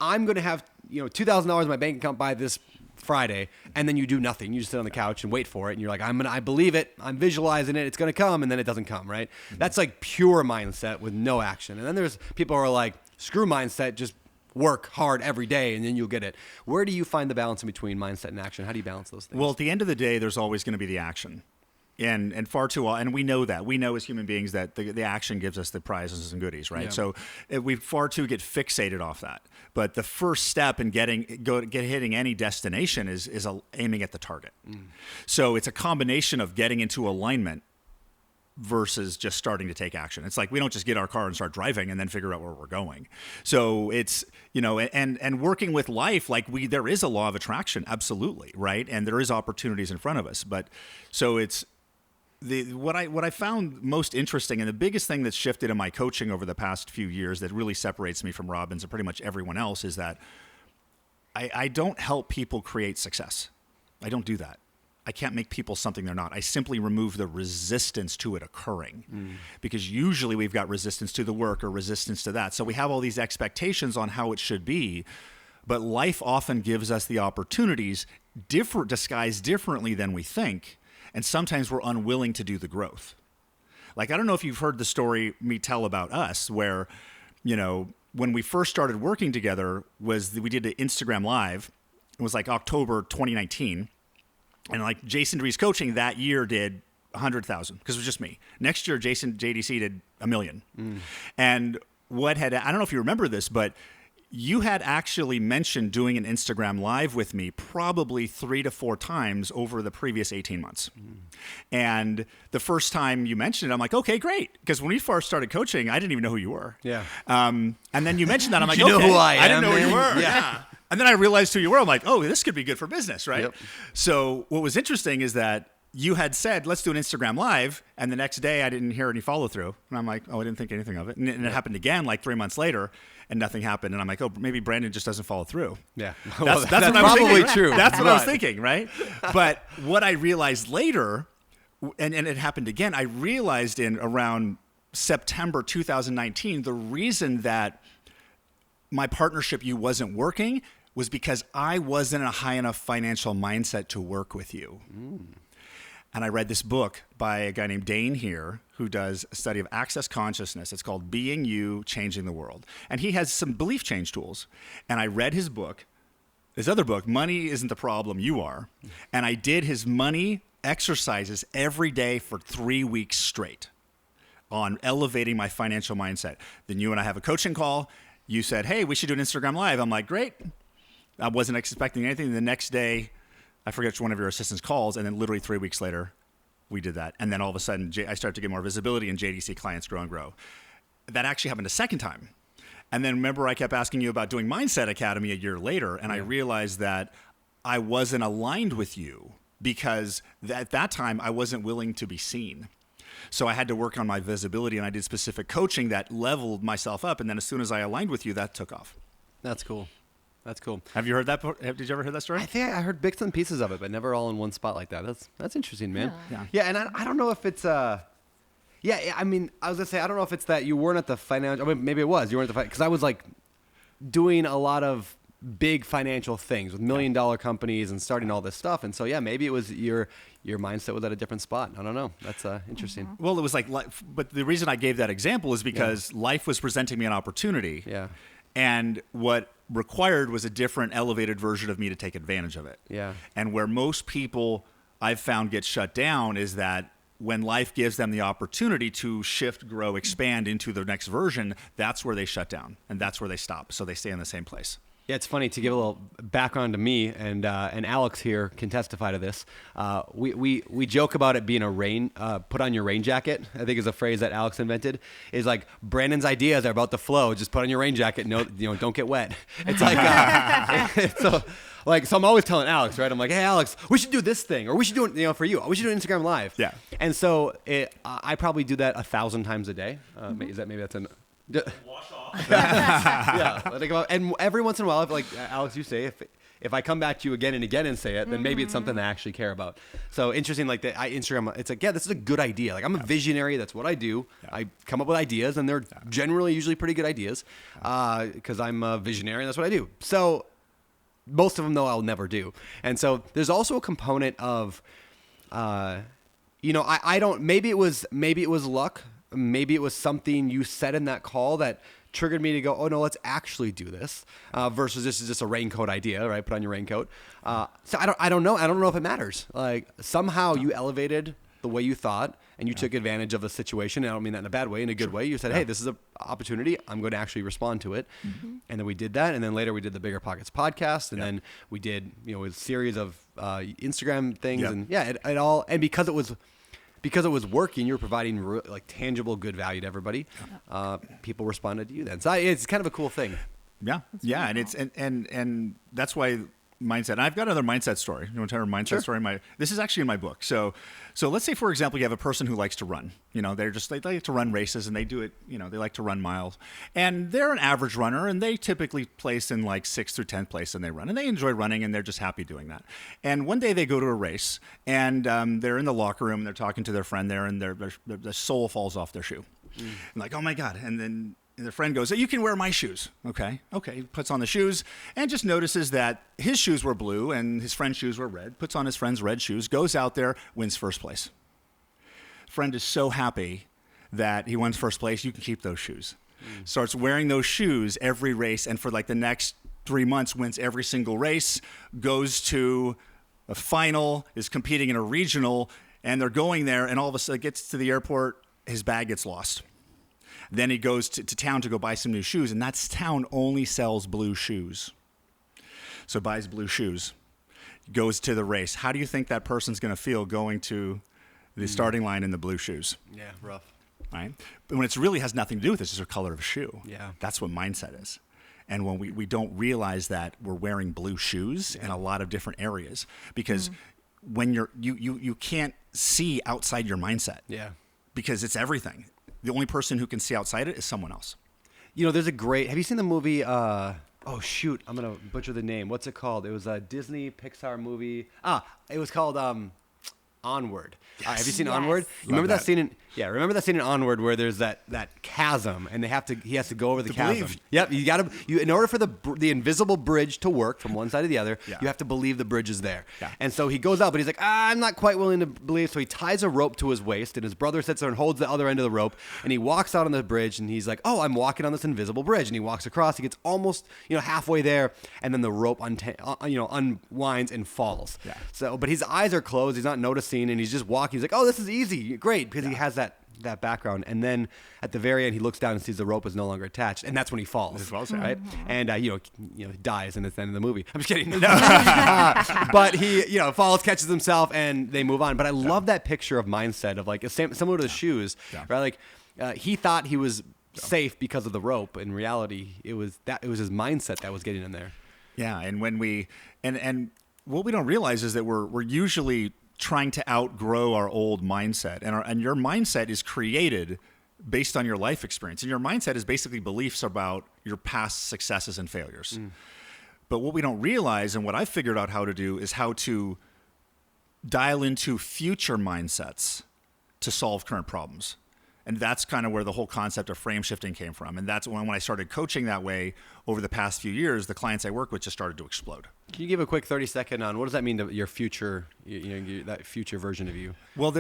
I'm going to have, $2,000 in my bank account by this Friday, and then you do nothing. You just sit on the couch and wait for it, and you're like, I believe it, I'm visualizing it, it's going to come, and then it doesn't come, right? That's like pure mindset with no action. And then there's people who are like, screw mindset, just work hard every day and then you'll get it. Where do you find the balance in between mindset and action? How do you balance those things? Well, at the end of the day, there's always going to be the action. And far too often, and we know that. We know as human beings that the action gives us the prizes and goodies, right? Yeah. So we far too get fixated off that. But the first step in hitting any destination is aiming at the target. So it's a combination of getting into alignment versus just starting to take action. It's like we don't just get our car and start driving and then figure out where we're going. So it's, and working with life, like there is a law of attraction, absolutely, right? And there is opportunities in front of us. But so it's what I found most interesting, and the biggest thing that's shifted in my coaching over the past few years that really separates me from Robbins and pretty much everyone else is that I don't help people create success. I don't do that. I can't make people something they're not. I simply remove the resistance to it occurring because usually we've got resistance to the work or resistance to that. So we have all these expectations on how it should be, but life often gives us the opportunities disguised differently than we think. And sometimes we're unwilling to do the growth. Like, I don't know if you've heard the story me tell about us where, when we first started working together we did an Instagram Live. It was like October 2019. And like Jason Drees coaching that year did 100,000 because it was just me. Next year, JDC did 1 million. And I don't know if you remember this, but you had actually mentioned doing an Instagram Live with me probably 3 to 4 times over the previous 18 months. And the first time you mentioned it, I'm like, okay, great. Because when we first started coaching, I didn't even know who you were. Yeah. And then you mentioned that. I'm like, you know who I am, didn't know who you were. Yeah. And then I realized who you were. I'm like, oh, this could be good for business, right? Yep. So what was interesting is that you had said, let's do an Instagram Live. And the next day I didn't hear any follow through. And I'm like, oh, I didn't think anything of it. And it happened again like 3 months later and nothing happened. And I'm like, oh, maybe Brandon just doesn't follow through. Yeah. That's what I was probably thinking. True. That's what I was thinking, right? But what I realized later, and it happened again, I realized in around September 2019, the reason that my partnership you wasn't working was because I wasn't in a high enough financial mindset to work with you. And I read this book by a guy named Dane here who does a study of access consciousness. It's called Being You, Changing the World. And he has some belief change tools. And I read his book, his other book, Money Isn't the Problem, You Are. And I did his money exercises every day for 3 weeks straight on elevating my financial mindset. Then you and I have a coaching call. You said, hey, we should do an Instagram Live. I'm like, great. I wasn't expecting anything. The next day, I forget which one of your assistants calls, and then literally 3 weeks later, we did that. And then all of a sudden, I started to get more visibility, and JDC clients grow and grow. That actually happened a second time. And then remember, I kept asking you about doing Mindset Academy a year later, and I realized that I wasn't aligned with you because at that time, I wasn't willing to be seen. So I had to work on my visibility, and I did specific coaching that leveled myself up. And then as soon as I aligned with you, that took off. That's cool. That's cool. Have you heard that? Did you ever hear that story? I think I heard bits and pieces of it, but never all in one spot like that. That's interesting, man. Yeah, and I don't know if it's I mean, I was gonna say I don't know if it's that you weren't at the financial. I mean, maybe it was you weren't at the because I was like doing a lot of big financial things with $1 million companies and starting all this stuff, and so maybe it was your mindset was at a different spot. I don't know. That's interesting. Mm-hmm. Well, it was like, but the reason I gave that example is because life was presenting me an opportunity. Yeah. And what required was a different elevated version of me to take advantage of it. Yeah. And where most people I've found get shut down is that when life gives them the opportunity to shift, grow, expand into the next version, that's where they shut down and that's where they stop. So they stay in the same place. Yeah, it's funny to give a little background to me, and Alex here can testify to this. We joke about it being a put on your rain jacket. I think is a phrase that Alex invented. Is like Brandon's ideas are about to flow. Just put on your rain jacket. No, don't get wet. It's like so I'm always telling Alex, right? I'm like, hey Alex, we should do this thing, or we should do it, for you. We should do an Instagram Live. Yeah. And so I probably do that 1,000 times a day. Is that maybe that's an wash off. Let it go out. And every once in a while, if, like Alex, you say, if I come back to you again and again and say it, then maybe it's something I actually care about. So interesting, like Instagram, it's like, this is a good idea. Like I'm a visionary. That's what I do. Yeah. I come up with ideas, and they're generally usually pretty good ideas because I'm a visionary, and that's what I do. So most of them, though, I'll never do. And so there's also a component of, I don't. Maybe it was luck. Maybe it was something you said in that call that triggered me to go, oh no, let's actually do this versus this is just a raincoat idea, right? Put on your raincoat. So I don't know. I don't know if it matters. Like somehow you elevated the way you thought and you took advantage of the situation. And I don't mean that in a bad way, in a good way. You said, hey, this is an opportunity. I'm going to actually respond to it. Mm-hmm. And then we did that. And then later we did the Bigger Pockets podcast. And then we did, a series of Instagram things. Yep. And it all, and because it was working, you were providing tangible good value to everybody. People responded to you then. So it's kind of a cool thing. Yeah. Really and cool. It's and that's why mindset. And I've got another mindset story. You want to tell a mindset story? This is actually in my book. So let's say, for example, you have a person who likes to run. They like to run races, and they do it. They like to run miles, and they're an average runner, and they typically place in like 6th through 10th place, and they run, and they enjoy running, and they're just happy doing that. And one day they go to a race, and they're in the locker room, and they're talking to their friend there, and their sole falls off their shoe, and like, oh my god, and then. And the friend goes, you can wear my shoes. Okay. He puts on the shoes and just notices that his shoes were blue and his friend's shoes were red, puts on his friend's red shoes, goes out there, wins first place. Friend is so happy that he wins first place, you can keep those shoes. Starts wearing those shoes every race, and for like the next 3 months wins every single race, goes to a final, is competing in a regional, and they're going there, and all of a sudden gets to the airport, his bag gets lost. Then he goes to town to go buy some new shoes, and that town only sells blue shoes. So buys blue shoes, goes to the race. How do you think that person's going to feel going to the starting line in the blue shoes? Yeah, rough. Right? But when it really has nothing to do with this, it's just a color of a shoe. Yeah. That's what mindset is. And when we don't realize that we're wearing blue shoes in a lot of different areas, because when you can't see outside your mindset. Yeah. Because it's everything. The only person who can see outside it is someone else. There's a great... Have you seen the movie... I'm going to butcher the name. What's it called? It was a Disney Pixar movie. It was called... Onward. Have you seen Onward? You remember that scene remember that scene in Onward where there's that chasm and he has to go over the chasm. Believe. Yep, in order for the invisible bridge to work from one side to the other, you have to believe the bridge is there. Yeah. And so he goes out, but he's like, I'm not quite willing to believe. So he ties a rope to his waist, and his brother sits there and holds the other end of the rope, and he walks out on the bridge, and he's like, I'm walking on this invisible bridge, and he walks across. He gets almost halfway there, and then the rope unwinds and falls. Yeah. So, but his eyes are closed. He's not noticing, and he's just walking. He's like, this is easy, great, because he has that background. And then at the very end, he looks down and sees the rope is no longer attached, and that's when he falls. Right? And dies, and it's the end of the movie. I'm just kidding. But he falls, catches himself, and they move on. But I love that picture of mindset of like similar to the shoes, right? Like he thought he was safe because of the rope. In reality, it was his mindset that was getting in there. Yeah, and when we and what we don't realize is that we're usually trying to outgrow our old mindset, and your mindset is created based on your life experience, and your mindset is basically beliefs about your past successes and failures. But what we don't realize, and what I've figured out how to do, is how to dial into future mindsets to solve current problems. And that's kind of where the whole concept of frame shifting came from. And that's when I started coaching that way over the past few years, the clients I work with just started to explode. Can you give a quick 30-second on what does that mean to your future, that future version of you? Well,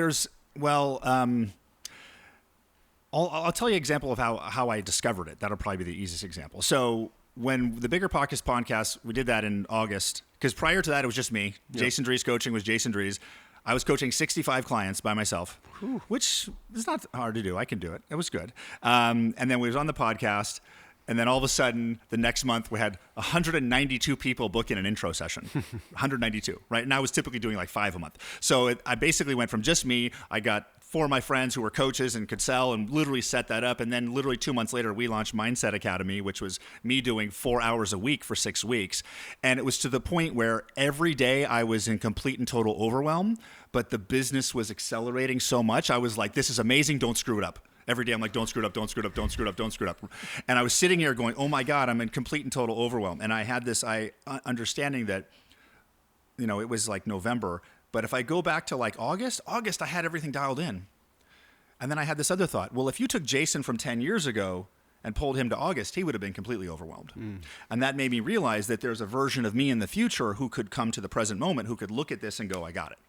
I'll tell you an example of how I discovered it. That'll probably be the easiest example. So when the Bigger Pockets podcast, we did that in August, because prior to that, it was just me. Yep. Jason Drees coaching was Jason Drees. I was coaching 65 clients by myself, which is not hard to do. I can do it. It was good. And then we was on the podcast, and then all of a sudden, the next month, we had 192 people book in an intro session. 192, right? And I was typically doing like 5 a month. So I basically went from just me. I got 4 of my friends who were coaches and could sell, and literally set that up. And then literally 2 months later, we launched Mindset Academy, which was me doing 4 hours a week for 6 weeks. And it was to the point where every day I was in complete and total overwhelm, but the business was accelerating so much. I was like, this is amazing. Don't screw it up. Every day I'm like, don't screw it up, don't screw it up, don't screw it up, don't screw it up. And I was sitting here going, oh my God, I'm in complete and total overwhelm. And I had this understanding that, it was like November, but if I go back to like August, I had everything dialed in. And then I had this other thought, well, if you took Jason from 10 years ago and pulled him to August, he would have been completely overwhelmed. And that made me realize that there's a version of me in the future who could come to the present moment, who could look at this and go, I got it.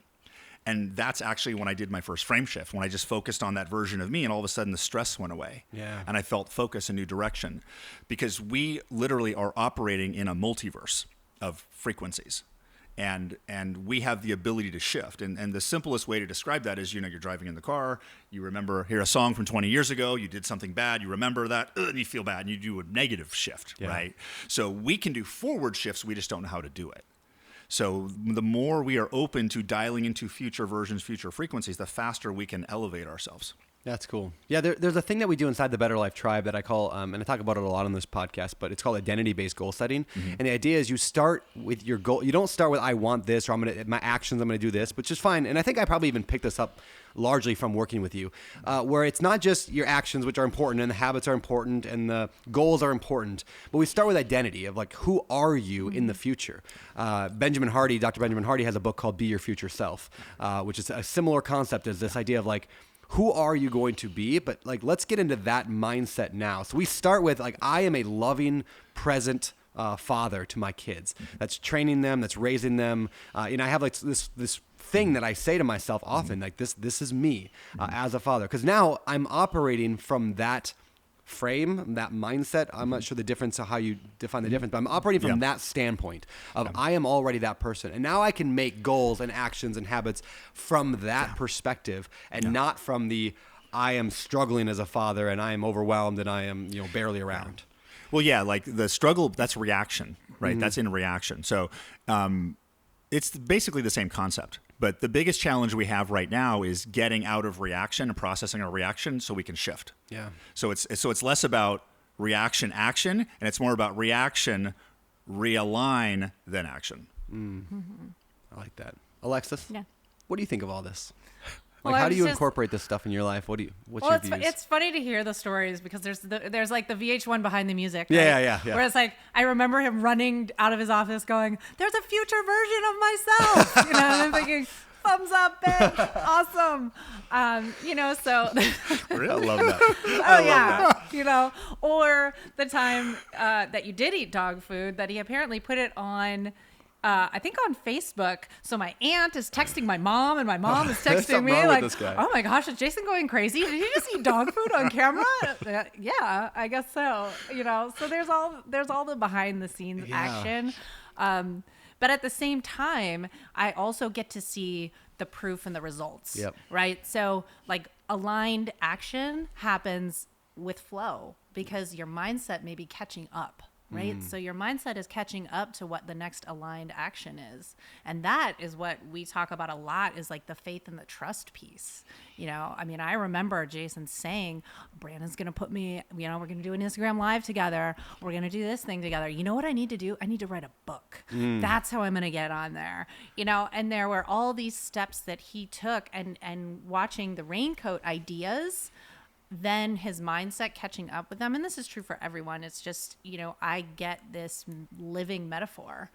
And that's actually when I did my first frame shift, when I just focused on that version of me, and all of a sudden the stress went away. Yeah. And I felt focus, a new direction, because we literally are operating in a multiverse of frequencies. And we have the ability to shift. And the simplest way to describe that is, you're driving in the car, you hear a song from 20 years ago, you did something bad, you remember that, and you feel bad, and you do a negative shift, right? So we can do forward shifts, we just don't know how to do it. So the more we are open to dialing into future versions, future frequencies, the faster we can elevate ourselves. That's cool. Yeah, there's a thing that we do inside the Better Life Tribe that I call, and I talk about it a lot on this podcast, but it's called identity-based goal setting. And the idea is you start with your goal. You don't start with, I want this, or my actions, I'm going to do this, which is fine. And I think I probably even picked this up largely from working with you, where it's not just your actions, which are important, and the habits are important, and the goals are important, but we start with identity of like, who are you in the future? Dr. Benjamin Hardy has a book called Be Your Future Self, which is a similar concept as this idea of like, who are you going to be? But like, let's get into that mindset now. So we start with like, I am a loving, present father to my kids. That's training them, that's raising them. And I have like this thing that I say to myself often, like this is me as a father. Because now I'm operating from that frame, that mindset. I'm not sure the difference of how you define the difference, but I'm operating from that standpoint of I am already that person. And now I can make goals and actions and habits from that perspective, and not from the I am struggling as a father and I am overwhelmed and I am barely around. Well, yeah, like the struggle, that's reaction, right? That's in reaction. So it's basically the same concept. But the biggest challenge we have right now is getting out of reaction and processing our reaction so we can shift. Yeah. So it's less about reaction action, and it's more about reaction realign than action. I like that. Alexis, what do you think of all this? Like, well, how do you incorporate this stuff in your life? What's your views? It's funny to hear the stories because there's like the VH1 behind the music. Right? Yeah. Where it's like, I remember him running out of his office going, there's a future version of myself. And I'm thinking, Thumbs up, bitch. Awesome. So. Really? I love that. Love that. Or the time that you did eat dog food that he apparently put it on, I think on Facebook. So my aunt is texting my mom and my mom is texting me like, oh my gosh, is Jason going crazy? Did he just eat dog food on camera? Yeah, I guess so. So there's all the behind the scenes action. But at the same time, I also get to see the proof and the results, right? So like aligned action happens with flow because your mindset may be catching up, right? So your mindset is catching up to what the next aligned action is. And that is what we talk about a lot is like the faith and the trust piece. I remember Jason saying, Brandon's going to put me, we're going to do an Instagram live together. We're going to do this thing together. You know what I need to do? I need to write a book. That's how I'm going to get on there. And there were all these steps that he took and watching the raincoat ideas, then his mindset catching up with them. And this is true for everyone. It's just, I get this living metaphor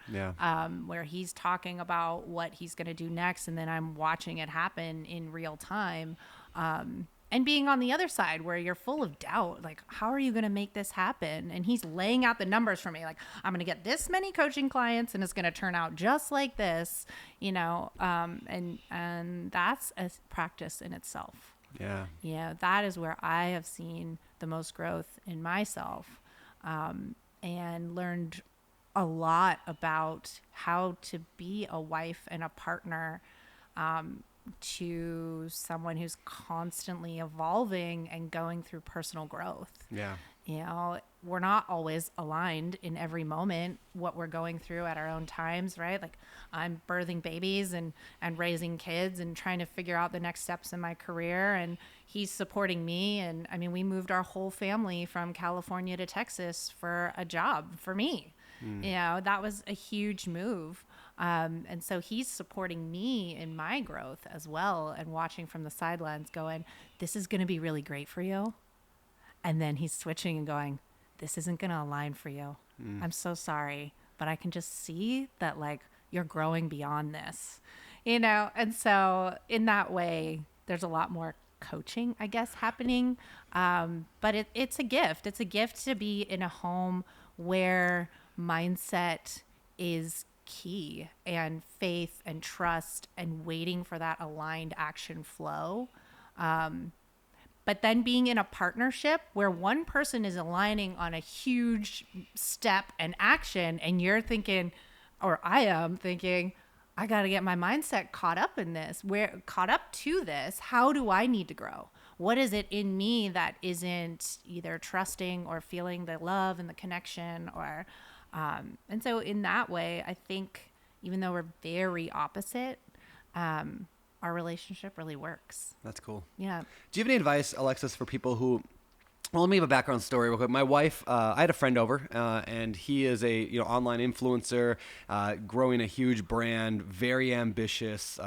where he's talking about what he's going to do next. And then I'm watching it happen in real time. And being on the other side where you're full of doubt, like, how are you going to make this happen? And he's laying out the numbers for me. Like, I'm going to get this many coaching clients and it's going to turn out just like this, and that's a practice in itself. Yeah, that is where I have seen the most growth in myself, and learned a lot about how to be a wife and a partner to someone who's constantly evolving and going through personal growth. We're not always aligned in every moment, what we're going through at our own times, right? Like I'm birthing babies and raising kids and trying to figure out the next steps in my career. And he's supporting me. And we moved our whole family from California to Texas for a job for me. That was a huge move. And so he's supporting me in my growth as well and watching from the sidelines going, this is going to be really great for you. And then he's switching and going, this isn't going to align for you. I'm so sorry, but I can just see that like you're growing beyond this, And so in that way, there's a lot more coaching, I guess, happening. But it's a gift. It's a gift to be in a home where mindset is key and faith and trust and waiting for that aligned action flow. But then being in a partnership where one person is aligning on a huge step and action and you're thinking, or I am thinking, I got to get my mindset caught up in this. Caught up to this. How do I need to grow? What is it in me that isn't either trusting or feeling the love and the connection or, and so in that way, I think even though we're very opposite, our relationship really works. That's cool. Yeah. Do you have any advice, Alexis, for people who, well, let me have a background story real quick. My wife, I had a friend over, and he is a online influencer, growing a huge brand, very ambitious,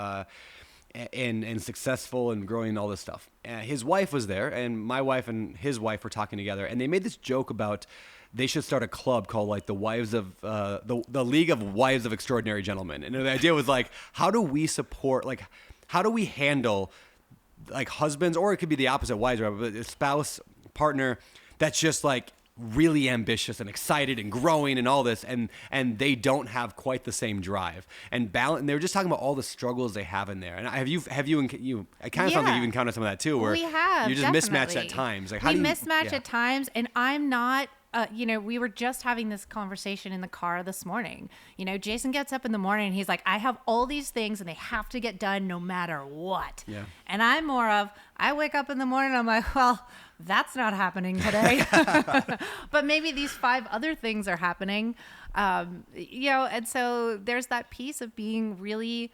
and successful and growing all this stuff. His wife was there, and my wife and his wife were talking together, and they made this joke about they should start a club called like the Wives of the League of Wives of Extraordinary Gentlemen. And the idea was like, how do we support, like, how do we handle like husbands, or it could be the opposite, wives, but a spouse, partner that's just like really ambitious and excited and growing and all this, and they don't have quite the same drive and balance. And they were just talking about all the struggles they have in there. And I kind of sounds like you've encountered some of that too, where we have, you're just definitely mismatched at times. Like how we do you mismatch at times, and I'm not. We were just having this conversation in the car this morning. Jason gets up in the morning and he's like, I have all these things and they have to get done no matter what. Yeah. And I'm more of, I wake up in the morning and I'm like, well, that's not happening today. But maybe these 5 other things are happening. And so there's that piece of being really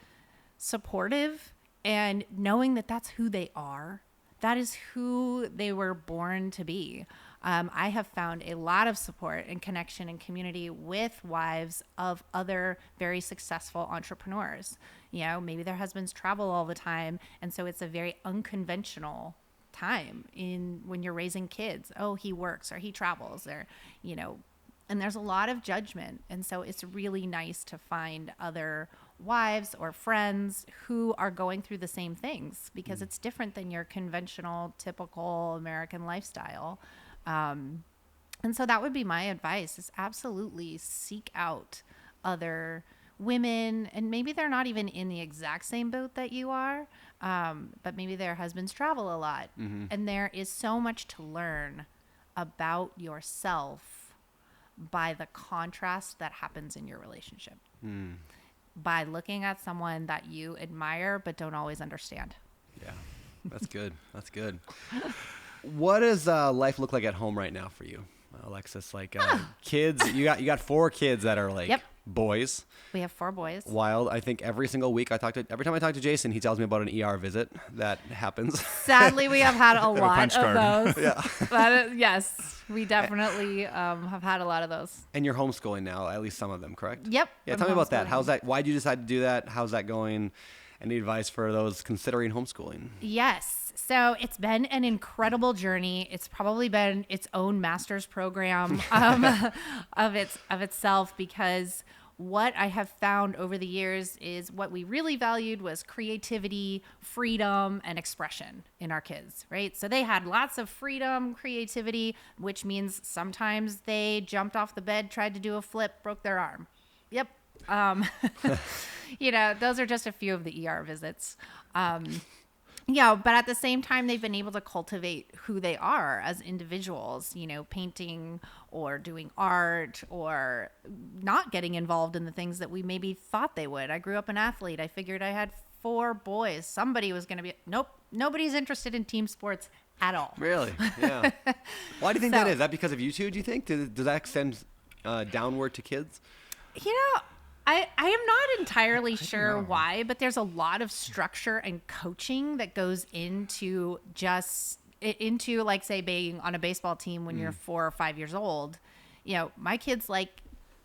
supportive and knowing that that's who they are. That is who they were born to be. I have found a lot of support and connection and community with wives of other very successful entrepreneurs. Maybe their husbands travel all the time. And so it's a very unconventional time when you're raising kids. Oh, he works or he travels or, And there's a lot of judgment. And so it's really nice to find other wives or friends who are going through the same things, because it's different than your conventional, typical American lifestyle. And so that would be my advice, is absolutely seek out other women, and maybe they're not even in the exact same boat that you are, but maybe their husbands travel a lot. And there is so much to learn about yourself by the contrast that happens in your relationship. By looking at someone that you admire but don't always understand. Yeah, that's good. That's good. What does life look like at home right now for you, Alexis? Like kids, you got 4 kids that are like boys. We have 4 boys. Wild. I think every single week every time I talk to Jason, he tells me about an ER visit that happens. Sadly, we have had a lot of those. Yeah. But yes, we definitely have had a lot of those. And you're homeschooling now, at least some of them, correct? Yep. Yeah, tell me about that. How's that? Why did you decide to do that? How's that going? Any advice for those considering homeschooling? Yes. So it's been an incredible journey. It's probably been its own master's program of itself, because what I have found over the years is what we really valued was creativity, freedom, and expression in our kids, right? So they had lots of freedom, creativity, which means sometimes they jumped off the bed, tried to do a flip, broke their arm. Yep. Those are just a few of the ER visits. But at the same time, they've been able to cultivate who they are as individuals, painting or doing art, or not getting involved in the things that we maybe thought they would. I grew up an athlete. I figured I had 4 boys. Somebody was going to be, nope, nobody's interested in team sports at all. Really? Yeah. Why do you think that is? Is that because of you two, do you think? Does that extend downward to kids? I am not entirely sure why, but there's a lot of structure and coaching that goes into like, say, being on a baseball team when you're 4 or 5 years old. My kids like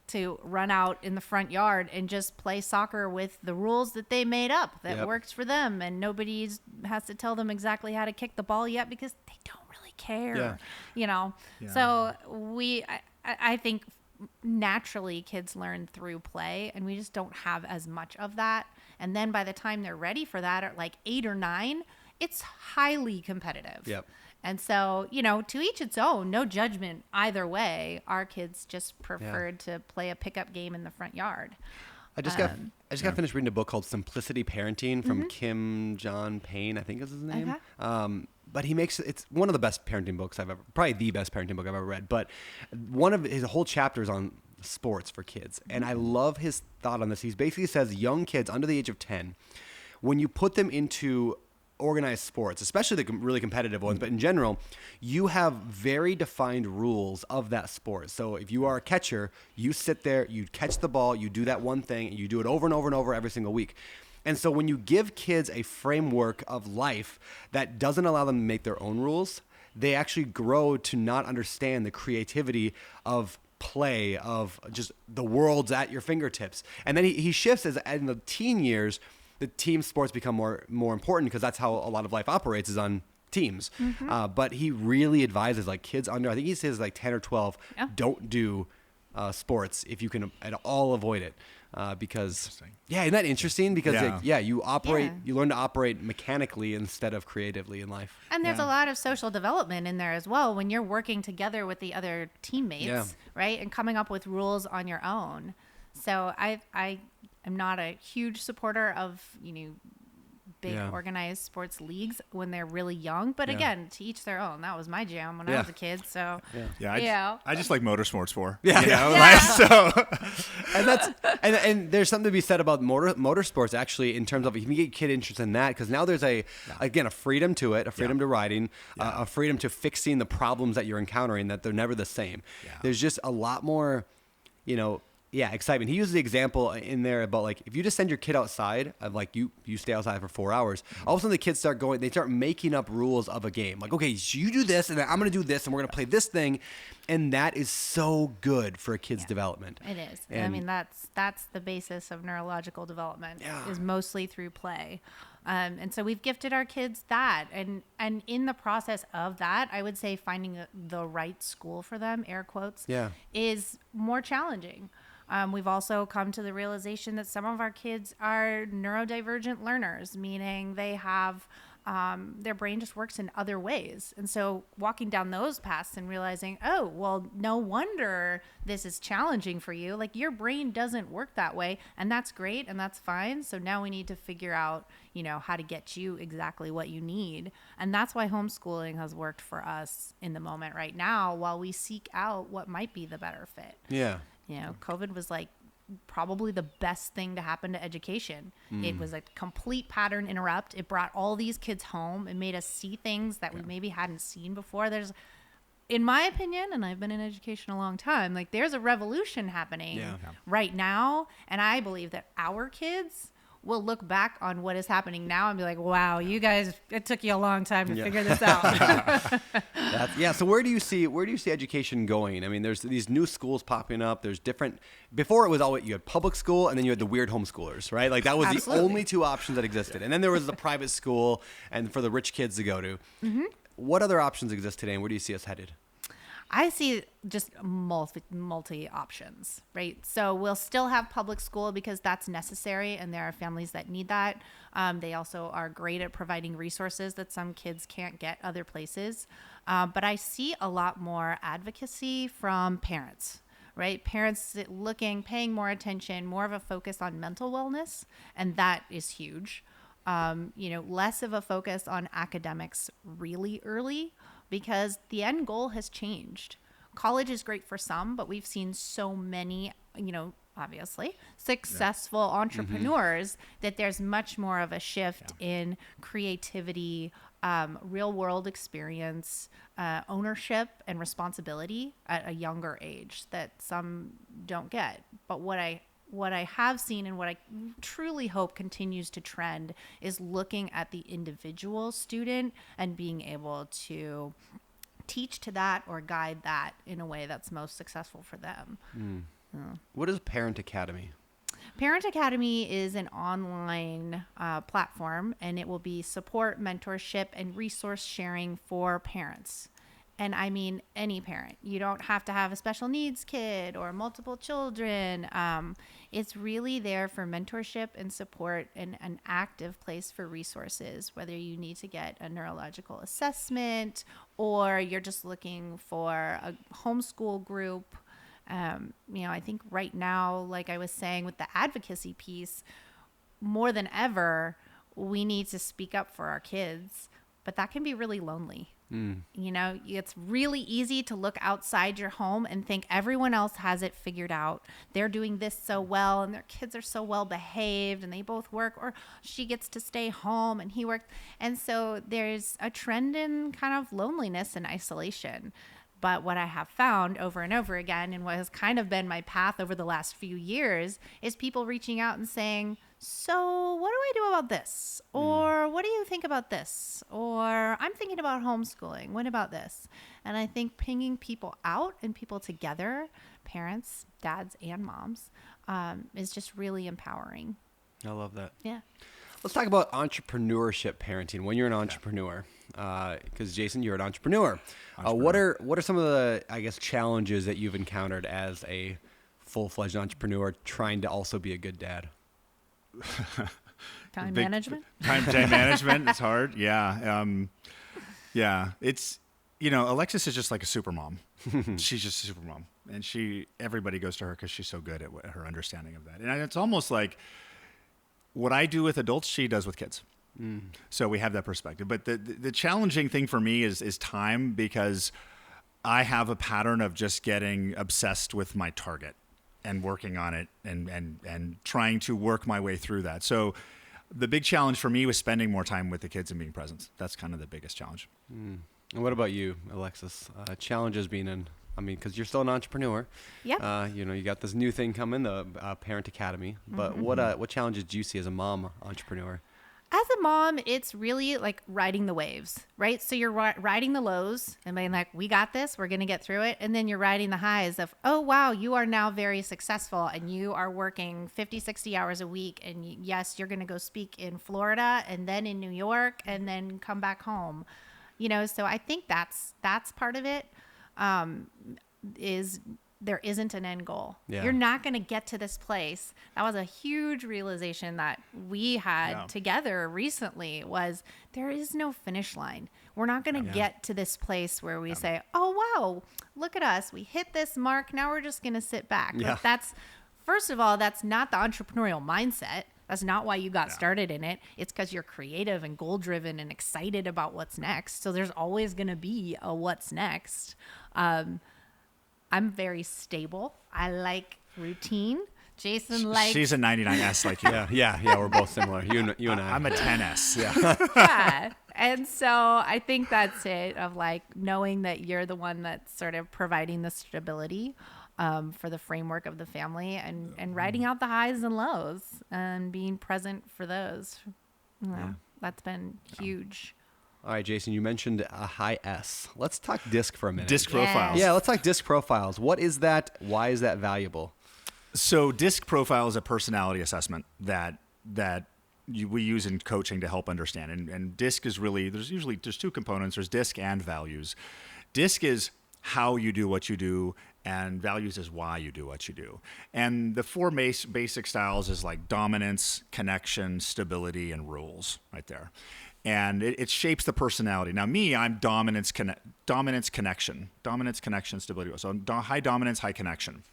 to run out in the front yard and just play soccer with the rules that they made up that works for them, and nobody has to tell them exactly how to kick the ball yet, because they don't really care. So I think naturally kids learn through play, and we just don't have as much of that. And then by the time they're ready for that, at like 8 or 9, it's highly competitive. And so, to each its own, no judgment either way. Our kids just preferred to play a pickup game in the front yard. I just got finished reading a book called Simplicity Parenting from Kim John Payne, I think is his name. But it's one of the best parenting books I've ever, probably the best parenting book I've ever read. But one of his whole chapters on sports for kids. And I love his thought on this. He basically says young kids under the age of 10, when you put them into organized sports, especially the really competitive ones, but in general, you have very defined rules of that sport. So if you are a catcher, you sit there, you catch the ball, you do that one thing, and you do it over and over and over every single week. And so when you give kids a framework of life that doesn't allow them to make their own rules, they actually grow to not understand the creativity of play, of just the world's at your fingertips. And then he shifts as in the teen years, the team sports become more important, because that's how a lot of life operates, is on teams. But he really advises like kids under, I think he says like 10 or 12, don't do sports if you can at all avoid it. Because isn't that interesting? Because you learn to operate mechanically instead of creatively in life. And there's a lot of social development in there as well when you're working together with the other teammates, right? And coming up with rules on your own. So I am not a huge supporter of big organized sports leagues when they're really young, but again, to each their own. That was my jam when I was a kid. So I just like motorsports for So and there's something to be said about motorsports actually, in terms of if you can get kid interest in that, because now there's a freedom to it, a freedom to riding, a freedom to fixing the problems that you're encountering, that they're never the same. There's just a lot more Yeah, excitement. He used the example in there about like if you just send your kid outside of like you stay outside for 4 hours, all of a sudden the kids start making up rules of a game. Like, okay, so you do this and then I'm going to do this and we're going to play this thing. And that is so good for a kid's development. It is. And I mean, that's the basis of neurological development is mostly through play. And so we've gifted our kids that. And in the process of that, I would say finding the right school for them, air quotes, is more challenging. We've also come to the realization that some of our kids are neurodivergent learners, meaning they have their brain just works in other ways. And so walking down those paths and realizing, oh, well, no wonder this is challenging for you. Like your brain doesn't work that way. And that's great. And that's fine. So now we need to figure out, how to get you exactly what you need. And that's why homeschooling has worked for us in the moment right now while we seek out what might be the better fit. Yeah. COVID was like probably the best thing to happen to education. It was a complete pattern interrupt. It brought all these kids home and made us see things that we maybe hadn't seen before. In my opinion, and I've been in education a long time, like there's a revolution happening right now. And I believe that our kids will look back on what is happening now and be like, wow, you guys, it took you a long time to figure this out. So where do you see education going? I mean, there's these new schools popping up. There's different, before it was always, you had public school and then you had the weird homeschoolers, right? Like that was the only two options that existed. And then there was the private school and for the rich kids to go to. Mm-hmm. What other options exist today and where do you see us headed? I see just multi options, right? So we'll still have public school because that's necessary and there are families that need that. They also are great at providing resources that some kids can't get other places. But I see a lot more advocacy from parents, right? Parents paying more attention, more of a focus on mental wellness, and that is huge. Less of a focus on academics really early, because the end goal has changed. College is great for some, but we've seen so many, obviously successful entrepreneurs that there's much more of a shift in creativity, real world experience, ownership and responsibility at a younger age that some don't get. But what I have seen and what I truly hope continues to trend is looking at the individual student and being able to teach to that or guide that in a way that's most successful for them. What is Parent Academy? Parent Academy is an online platform, and it will be support, mentorship, and resource sharing for parents. And I mean any parent. You don't have to have a special needs kid or multiple children. It's really there for mentorship and support and an active place for resources, whether you need to get a neurological assessment or you're just looking for a homeschool group. I think right now, like I was saying with the advocacy piece, more than ever, we need to speak up for our kids, but that can be really lonely. It's really easy to look outside your home and think everyone else has it figured out. They're doing this so well and their kids are so well behaved and they both work, or she gets to stay home and he works. And so there's a trend in kind of loneliness and isolation. But what I have found over and over again, and what has kind of been my path over the last few years, is people reaching out and saying, so what do I do about this? Or what do you think about this? Or I'm thinking about homeschooling. What about this? And I think pinging people out and people together, parents, dads, and moms, is just really empowering. I love that. Yeah. Let's talk about entrepreneurship parenting when you're an entrepreneur. Because Jason, you're an entrepreneur. What are some of the, I guess, challenges that you've encountered as a full-fledged entrepreneur trying to also be a good dad? Time management. Time management is hard. Yeah. It's, Alexis is just like a super mom. She's just a super mom, and everybody goes to her because she's so good at her understanding of that. And it's almost like what I do with adults, she does with kids. So we have that perspective. But the challenging thing for me is time, because I have a pattern of just getting obsessed with my target and working on it and trying to work my way through that. So the big challenge for me was spending more time with the kids and being present. That's kind of the biggest challenge. And what about you, Alexis? Challenges being an I mean, because you're still an entrepreneur. Yep. You got this new thing coming, the Parent Academy. But what challenges do you see as a mom entrepreneur? As a mom, it's really like riding the waves, right? So you're riding the lows and being like, we got this, we're going to get through it. And then you're riding the highs of, oh, wow, you are now very successful and you are working 50, 60 hours a week. And yes, you're going to go speak in Florida and then in New York and then come back home. So I think that's part of it, is there isn't an end goal. Yeah. You're not going to get to this place. That was a huge realization that we had together recently, was there is no finish line. We're not going to get to this place where we say, oh, wow, look at us. We hit this mark. Now we're just going to sit back. Yeah. Like first of all, that's not the entrepreneurial mindset. That's not why you got started in it. It's because you're creative and goal-driven and excited about what's next. So there's always going to be a what's next. I'm very stable. I like routine. Jason likes... She's a 99S like you. Yeah, we're both similar. You and I. I'm a 10S. Yeah. And so I think that's it, of like knowing that you're the one that's sort of providing the stability for the framework of the family, and riding out the highs and lows and being present for those. That's been huge. All right, Jason, you mentioned a high S. Let's talk DISC for a minute. DISC profiles. Yeah, let's talk DISC profiles. What is that? Why is that valuable? So DISC profile is a personality assessment that we use in coaching to help understand. And DISC is really, there's two components. There's DISC and values. DISC is how you do what you do, and values is why you do what you do. And the four basic styles is like dominance, connection, stability, and rules right there. And it shapes the personality. Now, me, I'm dominance, connection, stability. So I'm high dominance, high connection.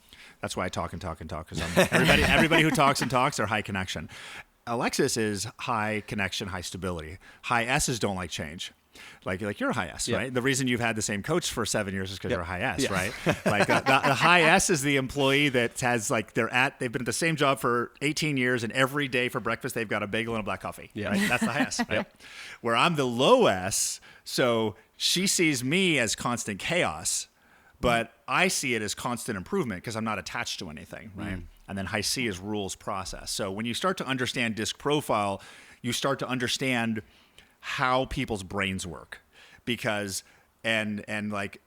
That's why I talk and talk and talk, because everybody who talks and talks are high connection. Alexis is high connection, high stability. High S's don't like change. Like you're a high S, right? The reason you've had the same coach for 7 years is because you're a high S, right? Like the high S is the employee that has they've been at the same job for 18 years, and every day for breakfast they've got a bagel and a black coffee. Yeah. Right? That's the high S, right? Where I'm the low S, so she sees me as constant chaos, but I see it as constant improvement because I'm not attached to anything, right? And then high C is rules process. So when you start to understand DISC profile, you start to understand how people's brains work, because and like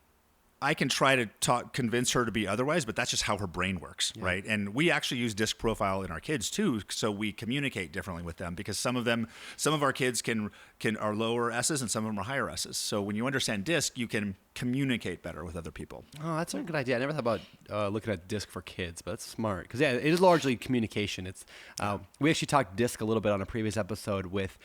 I can try to convince her to be otherwise, but that's just how her brain works, right? And we actually use DISC profile in our kids too, so we communicate differently with them, because some of our kids are lower S's and some of them are higher S's. So when you understand DISC, you can communicate better with other people. Oh, that's a good idea. I never thought about looking at DISC for kids, but that's smart, because it is largely communication. It's we actually talked DISC a little bit on a previous episode with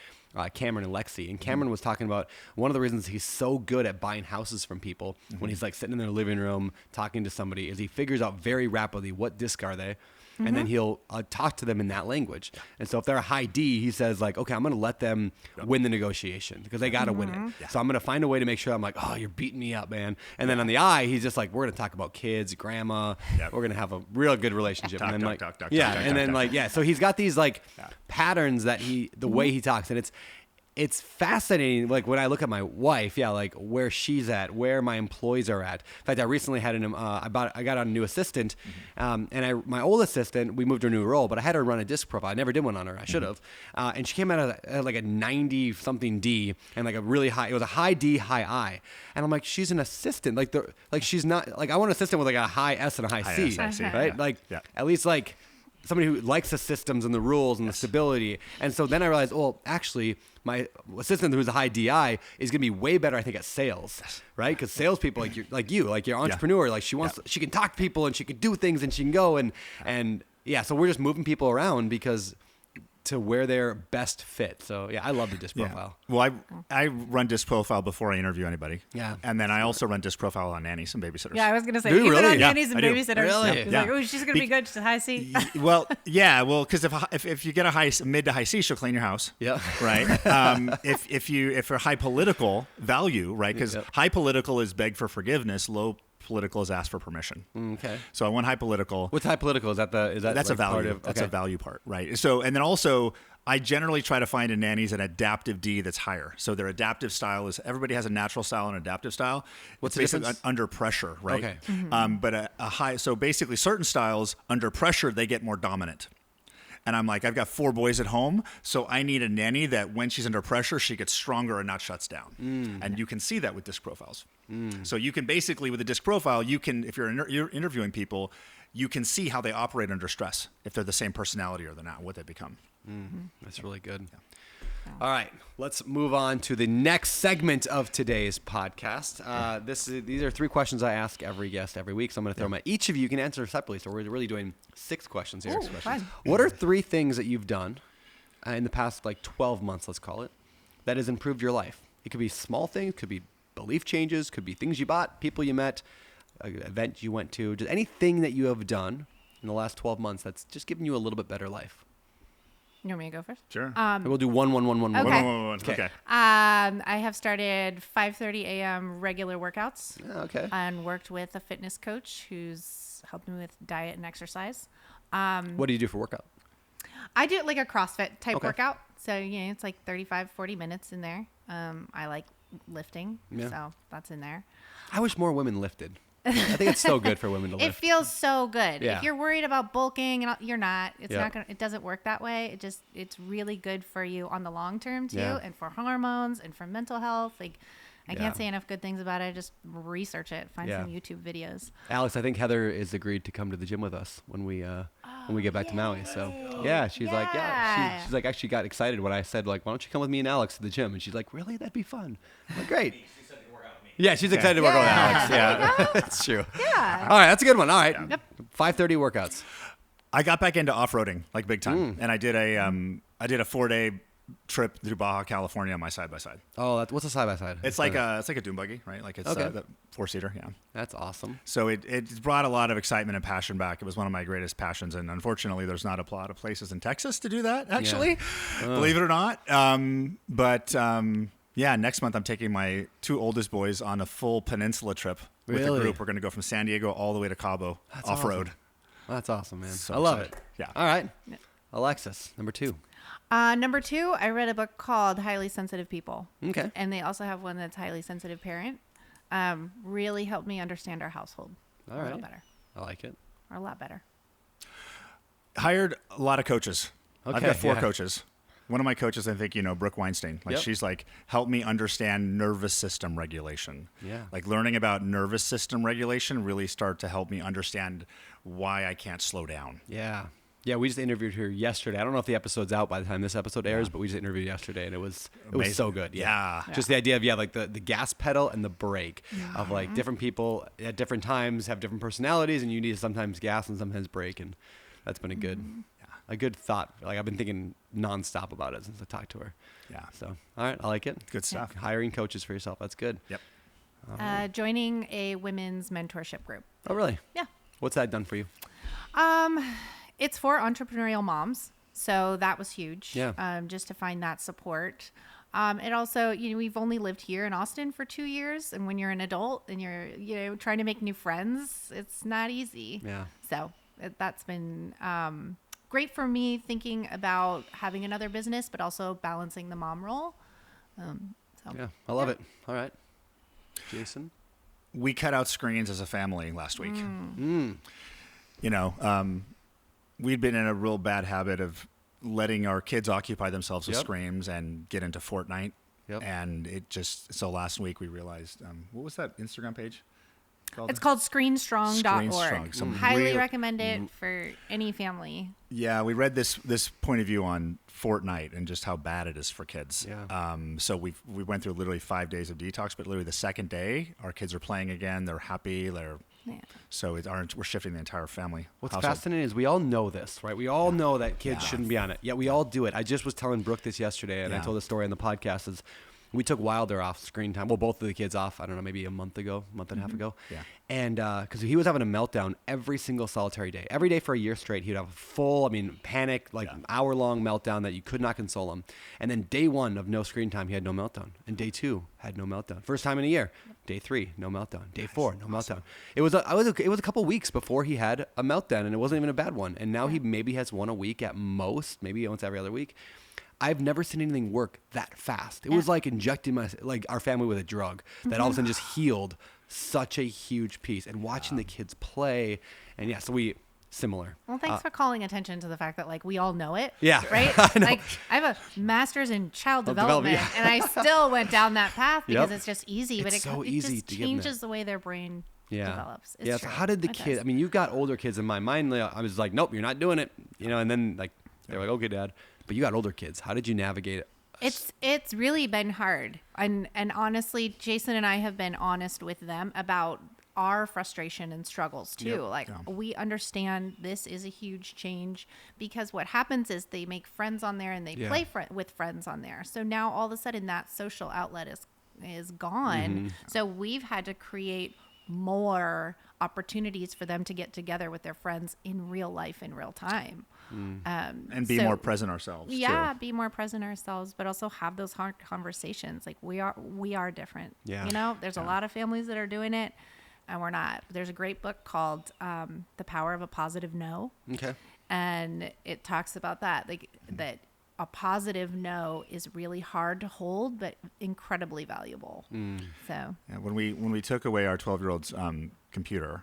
Cameron and Lexi, and Cameron was talking about one of the reasons he's so good at buying houses from people when he's like sitting in their living room talking to somebody is he figures out very rapidly what DISC are they, and then he'll talk to them in that language. And so if they're a high D, he says like, okay, I'm going to let them win the negotiation because they got to win it. Yeah. So I'm going to find a way to make sure I'm like, oh, you're beating me up, man. And then on the I, he's just like, we're going to talk about kids, grandma. We're going to have a real good relationship. So he's got these like patterns that the way he talks, and it's fascinating. Like when I look at my wife, like where she's at, where my employees are at. In fact, I recently had I got on a new assistant, and my old assistant, we moved to a new role, but I had her run a DISC profile. I never did one on her. I should have. And she came out at like a 90 something D and like a really high. It was a high D, high I. And I'm like, she's an assistant. Like she's not like I want an assistant with like a high S and a high C, right? Yeah. Like at least like somebody who likes the systems and the rules and the stability. And so then I realized, well, actually, my assistant who's a high DI is going to be way better, I think, at sales, right? Because salespeople, like you're entrepreneur, like she can talk to people and she can do things and she can go and so we're just moving people around because to where they're best fit. So I love the DISC profile. Well, I run DISC profile before I interview anybody. Yeah. And then I also run DISC profile on nannies and babysitters. Yeah, I was going to say, even really? On nannies and babysitters. Really? He's like, oh, she's going to be good. She's a high C. Well, because if you get a mid to high C, she'll clean your house. Yeah. Right. If you're high political value, right? Because high political is beg for forgiveness. Low political is ask for permission. Okay. So I want high political. What's high political? That's like a value. That's a value part, right? So and then also I generally try to find a nanny's an adaptive D that's higher. So their adaptive style is, everybody has a natural style and adaptive style. What's it's the basically difference? Under pressure, right? Okay. Mm-hmm. But a high, so basically certain styles under pressure, they get more dominant. And I'm like, I've got 4 boys at home, so I need a nanny that when she's under pressure, she gets stronger and not shuts down. And you can see that with disc profiles. So you can basically, with a disc profile, you can, if you're interviewing people, you can see how they operate under stress, if they're the same personality or they're not, what they become. That's really good. Yeah. All right, let's move on to the next segment of today's podcast. These are 3 questions I ask every guest every week, so I'm going to throw them at each of you. You can answer separately, so we're really doing 6 questions here. Ooh, fun. What are 3 things that you've done in the past 12 months, let's call it, that has improved your life? It could be small things, could be belief changes, could be things you bought, people you met, an event you went to, just anything that you have done in the last 12 months that's just given you a little bit better life. You want me to go first? Sure. We'll do 1, 1, 1, 1, 1. Okay. Okay. I have started 5:30 a.m. regular workouts. Okay. And worked with a fitness coach who's helped me with diet and exercise. What do you do for workout? I do like a CrossFit type Okay. workout. So, it's like 35, 40 minutes in there. I like lifting. Yeah. So that's in there. I wish more women lifted. I think it's so good for women to It lift. feels so good. Yeah. If you're worried about bulking, and you're not. It's Yeah. not gonna. It doesn't work that way. It's really good for you on the long term too, Yeah. and for hormones and for mental health. Like, I Yeah. can't say enough good things about it. Just research it. Find Yeah. some YouTube videos. Alex, I think Heather is agreed to come to the gym with us when we get back to Maui. So yeah, she's like, she's like actually got excited when I said why don't you come with me and Alex to the gym? And she's like, really? That'd be fun. I'm like, great. Yeah, she's excited to work with Alex. Yeah, that's true. Yeah. All right, that's a good one. All right, Yep. 5:30 workouts. I got back into off-roading like big time, and I did a 4-day trip through Baja California on my side-by-side. Oh, what's a side by side? It's like a dune buggy, right? Like it's Okay. the 4-seater, yeah. That's awesome. So it brought a lot of excitement and passion back. It was one of my greatest passions, and unfortunately, there's not a lot of places in Texas to do that. Actually, believe it or not. Yeah, next month I'm taking my 2 oldest boys on a full peninsula trip with Really? the group. We're going to go from San Diego all the way to Cabo off-road. Awesome. That's awesome, man. So I love excited. it. Yeah. All right, Alexis, number 2. Number 2, I read a book called Highly Sensitive People. Okay. And they also have one that's Highly Sensitive Parent. Really helped me understand our household All a right. little better, I like it. or a lot better. Hired a lot of coaches. I've Okay, got 4 yeah. coaches. One of my coaches, I think, Brooke Weinstein. Yep. She's like, help me understand nervous system regulation. Yeah. Like learning about nervous system regulation really start to help me understand why I can't slow down. Yeah. Yeah, we just interviewed her yesterday. I don't know if the episode's out by the time this episode airs, but we just interviewed yesterday, and it was so good. Yeah. Just the idea of the gas pedal and the brake of different people at different times have different personalities, and you need to sometimes gas and sometimes brake, and that's been a good thought. Like I've been thinking nonstop about it since I talked to her. Yeah. So all right, I like it. Good stuff. Hiring coaches for yourself. That's good. Yep. Joining a women's mentorship group. Oh really? Yeah. What's that done for you? It's for entrepreneurial moms, so that was huge. Yeah. Just to find that support. It also, we've only lived here in Austin for 2 years, and when you're an adult and you're, trying to make new friends, it's not easy. Yeah. So that's been great for me thinking about having another business, but also balancing the mom role. Oh. I love it. All right, Jason. We cut out screens as a family last week. We'd been in a real bad habit of letting our kids occupy themselves with screens and get into Fortnite. Yep. And so last week we realized, what was that Instagram page called? It's called screenstrong.org. Screenstrong. Some Highly real- recommend it for any family. Yeah, we read this point of view on Fortnite and just how bad it is for kids. Yeah. So we went through literally 5 days of detox, but literally the second day, our kids are playing again. They're happy. So we're shifting the entire family. What's household. fascinating is we all know this, right? We all know that kids shouldn't be on it, yet we all do it. I just was telling Brooke this yesterday, and I told the story on the podcast, is we took Wilder off screen time. Well, both of the kids off, I don't know, maybe a month and a half ago. Yeah. And because he was having a meltdown every single solitary day. Every day for a year straight, he'd have a full, panic, hour-long meltdown that you could not console him. And then day 1 of no screen time, he had no meltdown. And day 2 had no meltdown. First time in a year. Day 3, no meltdown. Day 4, no meltdown. It was a couple weeks before he had a meltdown, and it wasn't even a bad one. And now he maybe has one a week at most, maybe once every other week. I've never seen anything work that fast. It was like injecting our family with a drug that all of a sudden just healed such a huge piece. And watching the kids play, and so we similar. Well, thanks for calling attention to the fact that like we all know it. Yeah, right. Like I have a master's in child development, and I still went down that path because it's just easy. But it just changes the way their brain develops. It's So how did the kids? I mean, you've got older kids in my mind. I was like, nope, you're not doing it. And then like they're like, okay, Dad. But you got older kids. How did you navigate it? It's really been hard. And honestly, Jason and I have been honest with them about our frustration and struggles too. We understand this is a huge change because what happens is they make friends on there and they play with friends on there. So now all of a sudden that social outlet is gone. So we've had to create more opportunities for them to get together with their friends in real life, in real time. And be more present ourselves. Yeah, be more present ourselves, but also have those hard conversations. Like we are different. Yeah. There's a lot of families that are doing it and we're not. There's a great book called The Power of a Positive No. Okay. And it talks about that, like that a positive no is really hard to hold, but incredibly valuable. So when we took away our 12-year-old's computer,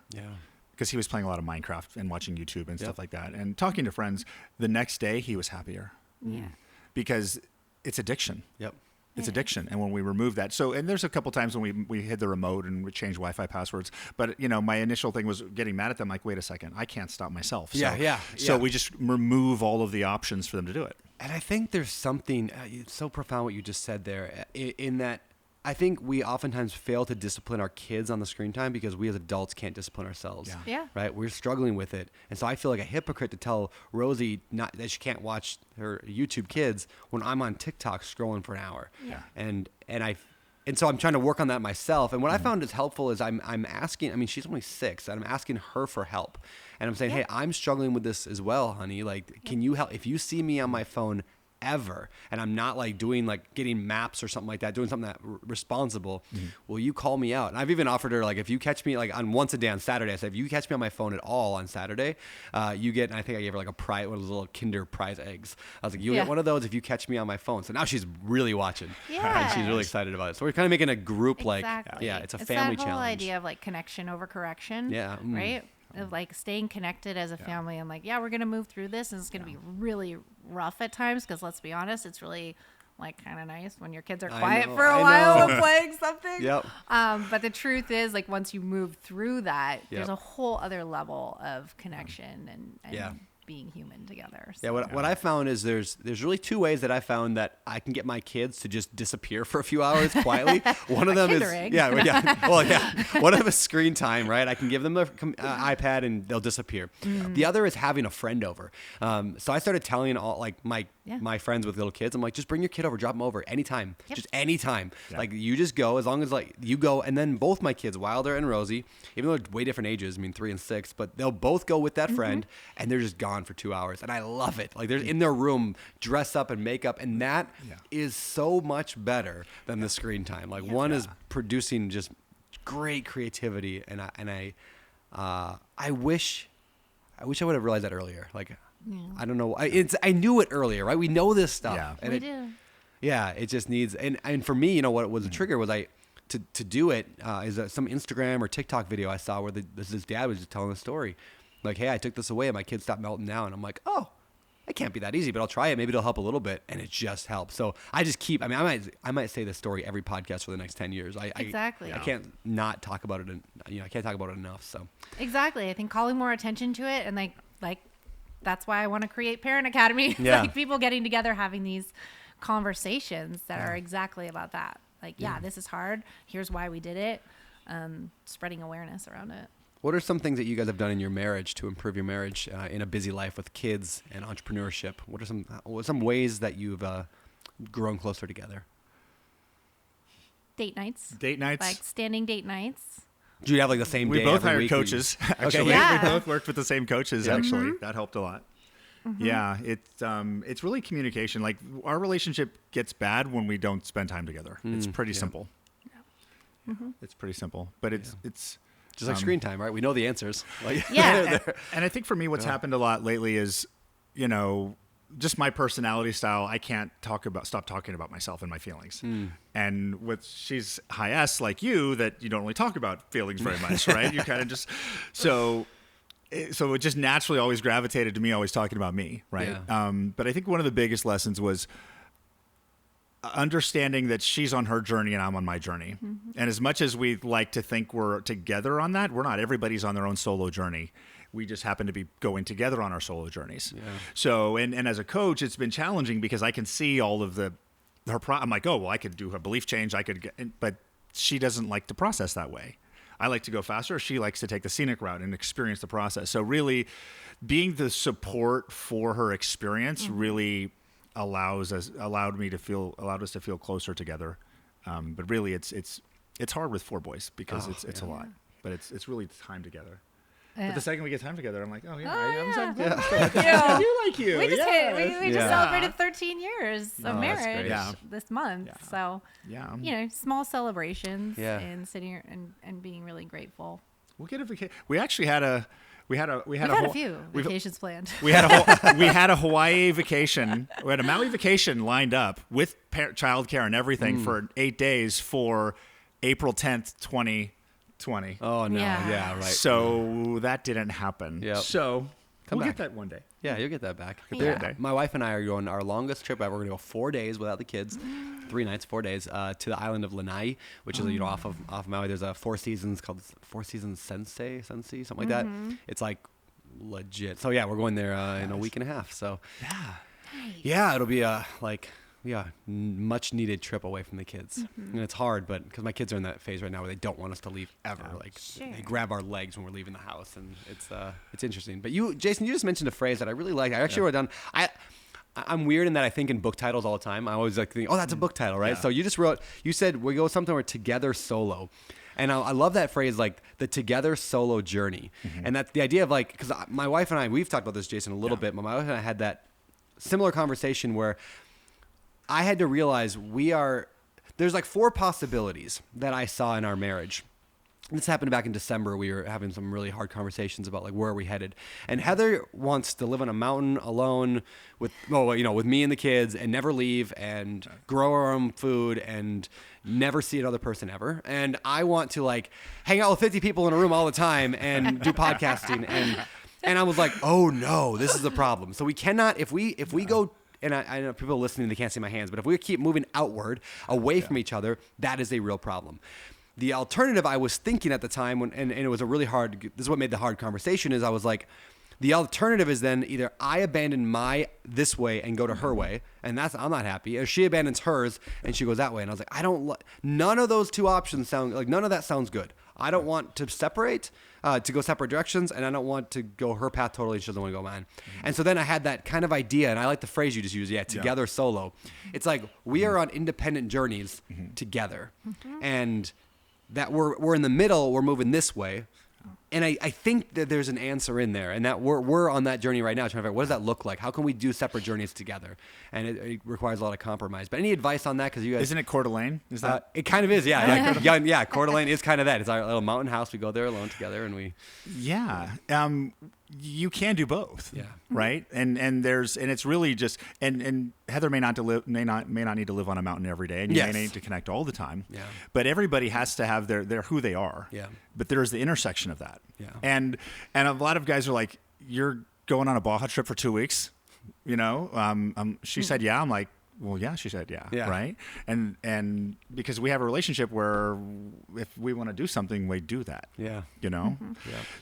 because he was playing a lot of Minecraft and watching YouTube and stuff like that, and talking to friends, the next day he was happier. Yeah, because it's addiction. Yep. It's addiction. And when we remove that, and there's a couple times when we hid the remote and we changed Wi-Fi passwords, but my initial thing was getting mad at them. Like, wait a second, I can't stop myself. So we just remove all of the options for them to do it. And I think there's something it's so profound what you just said there, in that I think we oftentimes fail to discipline our kids on the screen time because we as adults can't discipline ourselves. Yeah. Right? We're struggling with it. And so I feel like a hypocrite to tell Rosie that she can't watch her YouTube Kids when I'm on TikTok scrolling for an hour. Yeah. And so I'm trying to work on that myself. And what I found is helpful is I'm asking, I mean, she's only 6, and I'm asking her for help. And I'm saying, hey, I'm struggling with this as well, honey. Like, can you help? If you see me on my phone ever, and I'm not like doing like getting maps or something like that, doing something that responsible, will you call me out? And I've even offered her, like, if you catch me like on once a day on Saturday, I said, if you catch me on my phone at all on Saturday, you get, and I think I gave her like a prize, one of those little Kinder prize eggs. I was like, you get one of those if you catch me on my phone. So now she's really watching. Yeah. And she's really excited about it. So we're kind of making a group it's a family challenge. It's that whole idea of like connection over correction. Yeah. Right? Of like staying connected as a family and like, we're going to move through this, and it's going to be really rough at times because let's be honest, it's really like kind of nice when your kids are quiet for a while and playing something. Yep. But the truth is, like, once you move through that, there's a whole other level of connection and being human together. So. Yeah, what I found is there's really 2 ways that I found that I can get my kids to just disappear for a few hours quietly. One of them is one of them is screen time, right? I can give them the iPad and they'll disappear. The other is having a friend over. So I started telling all like my friends with little kids, I'm like, just bring your kid over, drop them over anytime, just anytime. Like you just go, as long as like you go, and then both my kids, Wilder and Rosie, even though they're way different ages, I mean 3 and 6, but they'll both go with that friend, and they're just gone for 2 hours, and I love it. Like they're in their room, dress up and make up, and that is so much better than the screen time. Like one is producing just great creativity, and I wish I would have realized that earlier. Like I don't know. I knew it earlier, right? We know this stuff. Yeah, and we do. Yeah, it just needs, and for me, what was the trigger was to do it is some Instagram or TikTok video I saw where this dad was just telling a story. Like, hey, I took this away and my kids stopped melting down. I'm like, oh, it can't be that easy, but I'll try it. Maybe it'll help a little bit. And it just helps. So I just keep, I might say this story every podcast for the next 10 years. Exactly. I can't not talk about it. I can't talk about it enough. So exactly. I think calling more attention to it, and like that's why I want to create Parent Academy. Like people getting together, having these conversations that are exactly about that. Like, this is hard. Here's why we did it. Spreading awareness around it. What are some things that you guys have done in your marriage to improve your marriage in a busy life with kids and entrepreneurship? What are some ways that you've grown closer together? Date nights. Like standing date nights. Do you have like the same day? We both hired coaches. Actually, we both worked with the same coaches. Yep. Actually, that helped a lot. Yeah, it's really communication. Like our relationship gets bad when we don't spend time together. It's pretty simple. Yeah. It's pretty simple, but it's just like screen time, right? We know the answers. And I think for me, what's happened a lot lately is, just my personality style, I can't stop talking about myself and my feelings. And she's high S like you, that you don't really talk about feelings very much, right? You kind of just, so it just naturally always gravitated to me always talking about me, right? Yeah. But I think one of the biggest lessons was understanding that she's on her journey and I'm on my journey. And as much as we like to think we're together on that, we're not. Everybody's on their own solo journey. We just happen to be going together on our solo journeys. Yeah. So, and as a coach, it's been challenging because I can see all of I'm like, oh, well, I could do her belief change. But she doesn't like to process that way. I like to go faster. She likes to take the scenic route and experience the process. So really being the support for her experience really allowed us to feel closer together. But really it's hard with 4 boys because it's a lot, but it's really time together. Yeah. But the second we get time together, I'm like, oh yeah, I do like you. We just celebrated 13 years of marriage this month. Yeah. So small celebrations and sitting here and being really grateful. We'll get a vacation. We actually had a few vacations planned. We had a Hawaii vacation. We had a Maui vacation lined up with childcare and everything for 8 days for April 10th, 2020. Oh no! Yeah, right. So that didn't happen. Yep. So we'll back. Get that one day. Yeah, you'll get that back. Yeah. My wife and I are going our longest trip ever. We're gonna go 4 days without the kids, 3 nights, 4 days to the island of Lanai, which is off of Maui. There's a Four Seasons called Four Seasons Sensi, something like that. It's like legit. So yeah, we're going there in a week and a half. So yeah, it'll be much needed trip away from the kids. And it's hard, but because my kids are in that phase right now where they don't want us to leave ever. They grab our legs when we're leaving the house, and it's interesting. But Jason, you just mentioned a phrase that I really like. I actually wrote down. I'm weird in that I think in book titles all the time. I always think, oh, that's a book title, right? Yeah. So you said we go something where together solo. And I love that phrase, like the together solo journey. And that's the idea of because my wife and I, we've talked about this, Jason, a little bit, but my wife and I had that similar conversation where I had to realize there's 4 possibilities that I saw in our marriage. This happened back in December. We were having some really hard conversations about where are we headed. And Heather wants to live on a mountain alone with me and the kids and never leave and grow our own food and never see another person ever. And I want to hang out with 50 people in a room all the time and do podcasting. And I was like, oh no, this is the problem. So we cannot, if we go, and I know people listening, they can't see my hands, but if we keep moving outward away from each other, that is a real problem. The alternative I was thinking at the time, and it was a really hard, this is what made the hard conversation, is I was like, the alternative is then either I abandon my this way and go to her way, and I'm not happy, or she abandons hers and she goes that way. And I was like, none of those 2 options none of that sounds good. I don't want to separate, to go separate directions, and I don't want to go her path totally, and she doesn't want to go mine. And so then I had that kind of idea, and I like the phrase you just used, together solo. It's like we are on independent journeys together, and that we're in the middle, we're moving this way. And I think that there's an answer in there, and that we're on that journey right now, trying to figure out what does that look like? How can we do separate journeys together? And it requires a lot of compromise. But any advice on that? Because you guys, isn't it Coeur d'Alene? Is that it? Kind of is, yeah. Coeur d'Alene is kind of that. It's our little mountain house. We go there alone together, and we. Yeah. You can do both. Yeah. Right. And it's really just and Heather may not need to live on a mountain every day, and you may need to connect all the time. Yeah. But everybody has to have their who they are. Yeah. But there's the intersection of that. Yeah. And a lot of guys are like, you're going on a Baja trip for 2 weeks, she said, yeah. I'm like, well, yeah, she said, yeah. Right. And because we have a relationship where if we want to do something, we do that. Yeah. Yeah.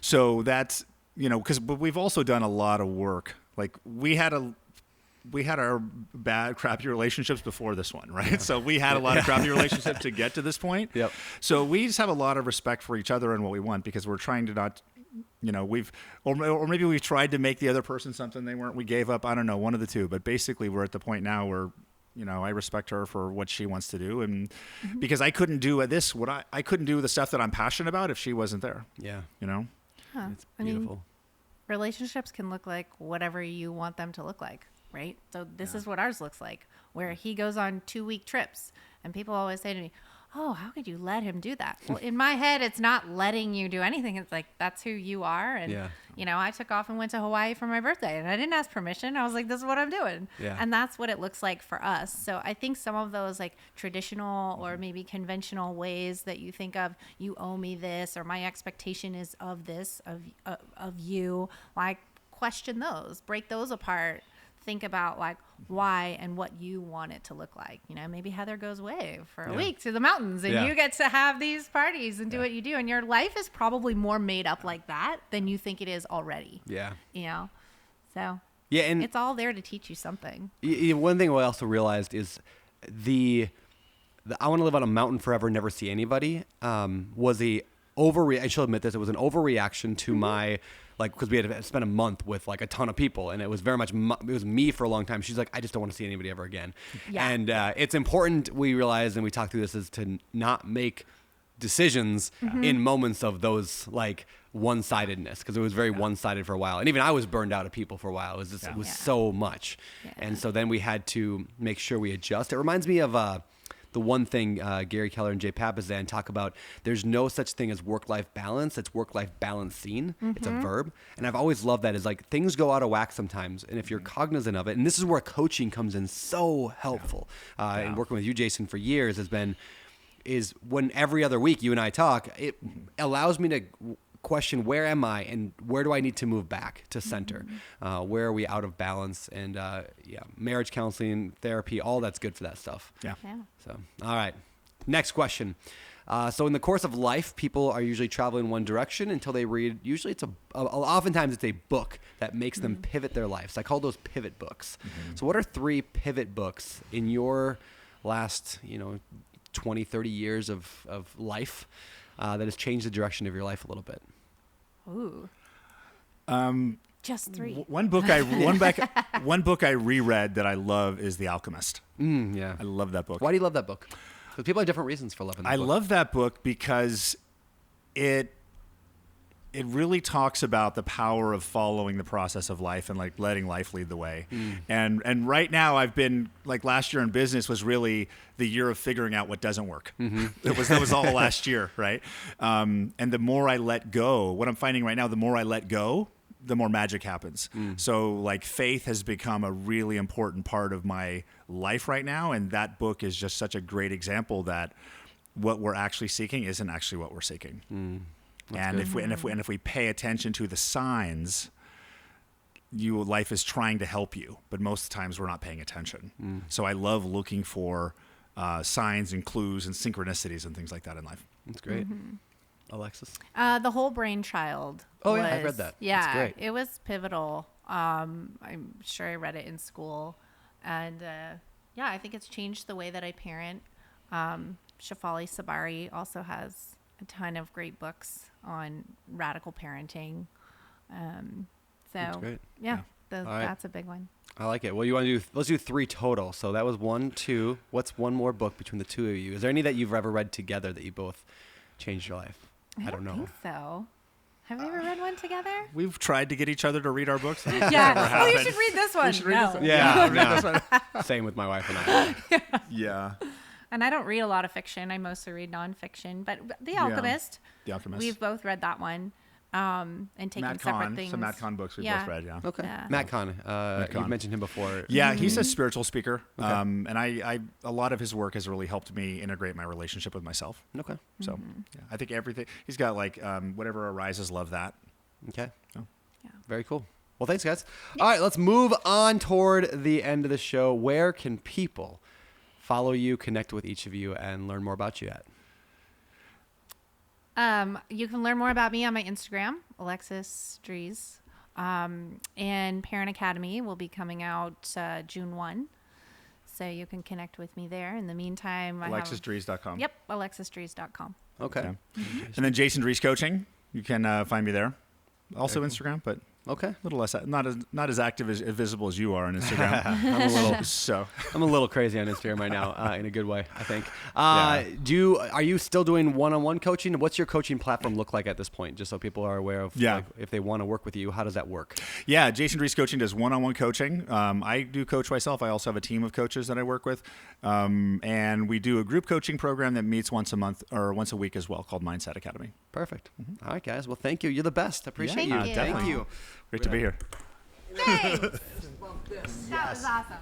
So that's, but we've also done a lot of work. Like we had our bad, crappy relationships before this one, right? Yeah. So we had a lot of crappy relationships to get to this point. Yep. So we just have a lot of respect for each other and what we want, because we're trying to not, or maybe we've tried to make the other person something they weren't. We gave up. I don't know, one of the two. But basically, we're at the point now where, I respect her for what she wants to do, and because I couldn't do I couldn't do the stuff that I'm passionate about if she wasn't there. Yeah. It's beautiful. Relationships can look like whatever you want them to look like, right? So this is what ours looks like, where he goes on 2-week trips, and people always say to me, oh, how could you let him do that? Well, in my head, it's not letting you do anything. It's like, that's who you are. And, I took off and went to Hawaii for my birthday, and I didn't ask permission. I was like, this is what I'm doing. Yeah. And that's what it looks like for us. So I think some of those like traditional or maybe conventional ways that you think of, you owe me this, or my expectation is of this, of you, like question those, break those apart. Think about like why and what you want it to look like. Maybe Heather goes away for a week to the mountains, and you get to have these parties and do what you do. And your life is probably more made up like that than you think it is already. Yeah. So yeah, and it's all there to teach you something. One thing I also realized is the I want to live on a mountain forever, never see anybody was I shall admit this, it was an overreaction to my, like, because we had spent a month with like a ton of people, and it was very much it was me for a long time. She's like, I just don't want to see anybody ever again. Yeah. And it's important, we realize, and we talked through this, is to not make decisions in moments of those like one-sidedness, because it was very one-sided for a while, and even I was burned out of people for a while. It was just, it was so much, and so then we had to make sure we adjust. It reminds me of the one thing Gary Keller and Jay Papasan talk about. There's no such thing as work-life balance. It's work-life balancing. It's a verb. And I've always loved that. Is like things go out of whack sometimes. And if you're cognizant of it, and this is where coaching comes in so helpful. And working with you, Jason, for years is when every other week you and I talk, it allows me to question, where am I and where do I need to move back to center? Where are we out of balance? And marriage counseling, therapy, all that's good for that stuff. Yeah. So, all right. Next question. So in the course of life, people are usually traveling one direction until they read, usually oftentimes it's a book that makes them pivot their lives. I call those pivot books. So what are 3 pivot books in your last, 20, 30 years of life that has changed the direction of your life a little bit? Ooh. Just 3. One book I reread that I love is The Alchemist. Yeah. I love that book. Why do you love that book? Because people have different reasons for loving that book. I love that book because it really talks about the power of following the process of life and like letting life lead the way. And right now I've been like, last year in business was really the year of figuring out what doesn't work. That was all last year, right? And the more I let go, what I'm finding right now, the more I let go, the more magic happens. So like faith has become a really important part of my life right now. And that book is just such a great example that what we're actually seeking isn't actually what we're seeking. And if we pay attention to the signs, life is trying to help you, but most of the times we're not paying attention. So I love looking for signs and clues and synchronicities and things like that in life. That's great. Alexis? The Whole Brain Child. Oh, yeah, I read that. Yeah, that's great. It was pivotal. I'm sure I read it in school. And I think it's changed the way that I parent. Shefali Sabari also has a ton of great books on radical parenting. That's great. That's a big one. I like it. Well, let's do 3 total. So that was 1, 2. What's one more book between the two of you? Is there any that you've ever read together that you both changed your life? I don't know. Think so. Have we ever read one together? We've tried to get each other to read our books. Yeah. Oh, you should read this one. Yeah. Same with my wife and I. Yeah. And I don't read a lot of fiction. I mostly read nonfiction. But The Alchemist. The Alchemist. We've both read that one. And taken separate things. Some Matt Kahn books we've both read, yeah. Okay. Yeah. Matt Kahn. You mentioned him before. Yeah, he's a spiritual speaker. Okay. And I a lot of his work has really helped me integrate my relationship with myself. Okay. So I think everything, he's got like whatever arises, love that. Okay. So. Yeah. Very cool. Well, thanks, guys. All right, let's move on toward the end of the show. Where can people follow you, connect with each of you, and learn more about you at? You can learn more about me on my Instagram, Alexis Drees. And Parent Academy will be coming out June 1. So you can connect with me there. In the meantime, AlexisDrees.com. Yep, AlexisDrees.com. Okay. And then Jason Drees Coaching. You can find me there. Also Instagram, but Okay. A little less, not as active as visible as you are on Instagram. I'm a little crazy on Instagram right now, in a good way, I think. Are you still doing one-on-one coaching? What's your coaching platform look like at this point? Just so people are aware of, like, if they want to work with you, how does that work? Yeah, Jason Drees Coaching does one-on-one coaching. I do coach myself. I also have a team of coaches that I work with, and we do a group coaching program that meets once a month or once a week as well, called Mindset Academy. Perfect. All right, guys. Well, thank you. You're the best. I appreciate you. Thank you. Thank you. Great to be here. Thanks. That was awesome.